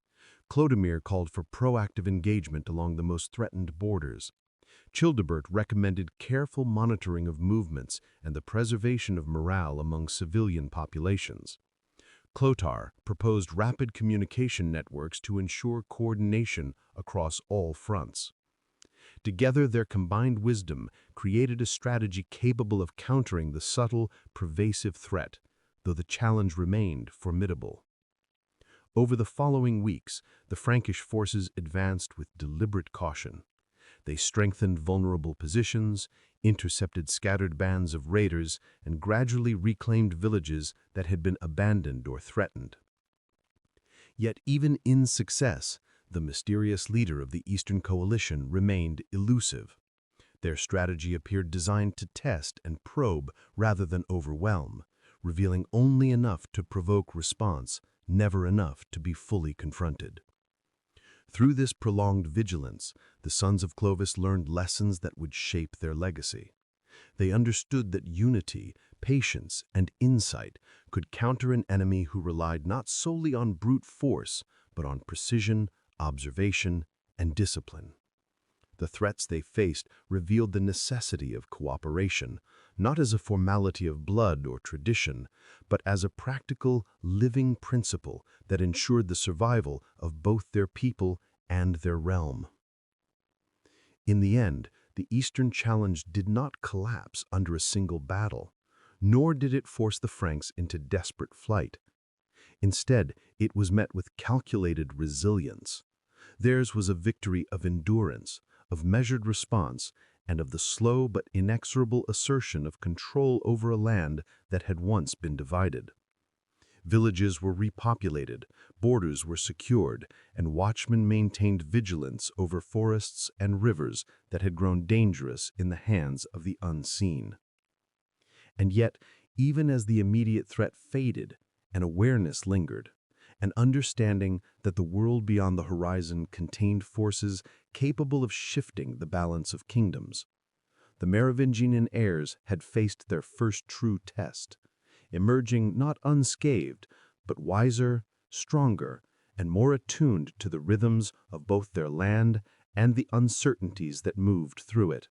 Clodomir called for proactive engagement along the most threatened borders. Childebert recommended careful monitoring of movements and the preservation of morale among civilian populations. Clotaire proposed rapid communication networks to ensure coordination across all fronts. Together, their combined wisdom created a strategy capable of countering the subtle, pervasive threat, though the challenge remained formidable. Over the following weeks, the Frankish forces advanced with deliberate caution. They strengthened vulnerable positions, intercepted scattered bands of raiders, and gradually reclaimed villages that had been abandoned or threatened. Yet even in success, the mysterious leader of the Eastern Coalition remained elusive. Their strategy appeared designed to test and probe rather than overwhelm, revealing only enough to provoke response, never enough to be fully confronted. Through this prolonged vigilance, the sons of Clovis learned lessons that would shape their legacy. They understood that unity, patience, and insight could counter an enemy who relied not solely on brute force, but on precision, observation, and discipline. The threats they faced revealed the necessity of cooperation, not as a formality of blood or tradition, but as a practical, living principle that ensured the survival of both their people and their realm. In the end, the Eastern challenge did not collapse under a single battle, nor did it force the Franks into desperate flight. Instead, it was met with calculated resilience. Theirs was a victory of endurance, of measured response, and of the slow but inexorable assertion of control over a land that had once been divided. Villages were repopulated, borders were secured, and watchmen maintained vigilance over forests and rivers that had grown dangerous in the hands of the unseen. And yet, even as the immediate threat faded, an awareness lingered, an understanding that the world beyond the horizon contained forces capable of shifting the balance of kingdoms. The Merovingian heirs had faced their first true test, emerging not unscathed, but wiser, stronger, and more attuned to the rhythms of both their land and the uncertainties that moved through it.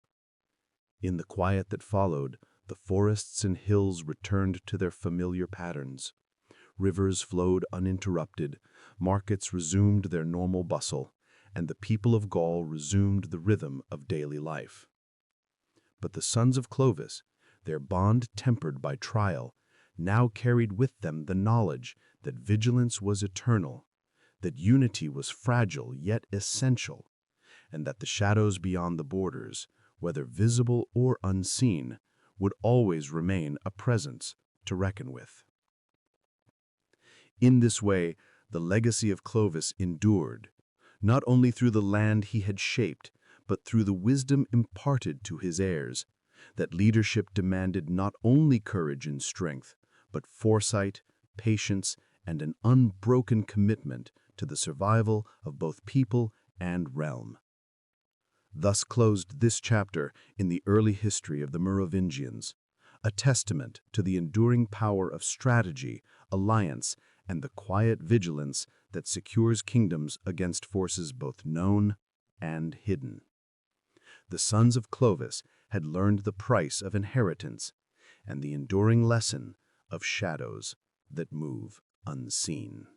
In the quiet that followed, the forests and hills returned to their familiar patterns. Rivers flowed uninterrupted, markets resumed their normal bustle, and the people of Gaul resumed the rhythm of daily life. But the sons of Clovis, their bond tempered by trial, now carried with them the knowledge that vigilance was eternal, that unity was fragile yet essential, and that the shadows beyond the borders, whether visible or unseen, would always remain a presence to reckon with. In this way, the legacy of Clovis endured, not only through the land he had shaped, but through the wisdom imparted to his heirs, that leadership demanded not only courage and strength, but foresight, patience, and an unbroken commitment to the survival of both people and realm. Thus closed this chapter in the early history of the Merovingians, a testament to the enduring power of strategy, alliance, and the quiet vigilance that secures kingdoms against forces both known and hidden. The sons of Clovis had learned the price of inheritance and the enduring lesson of shadows that move unseen.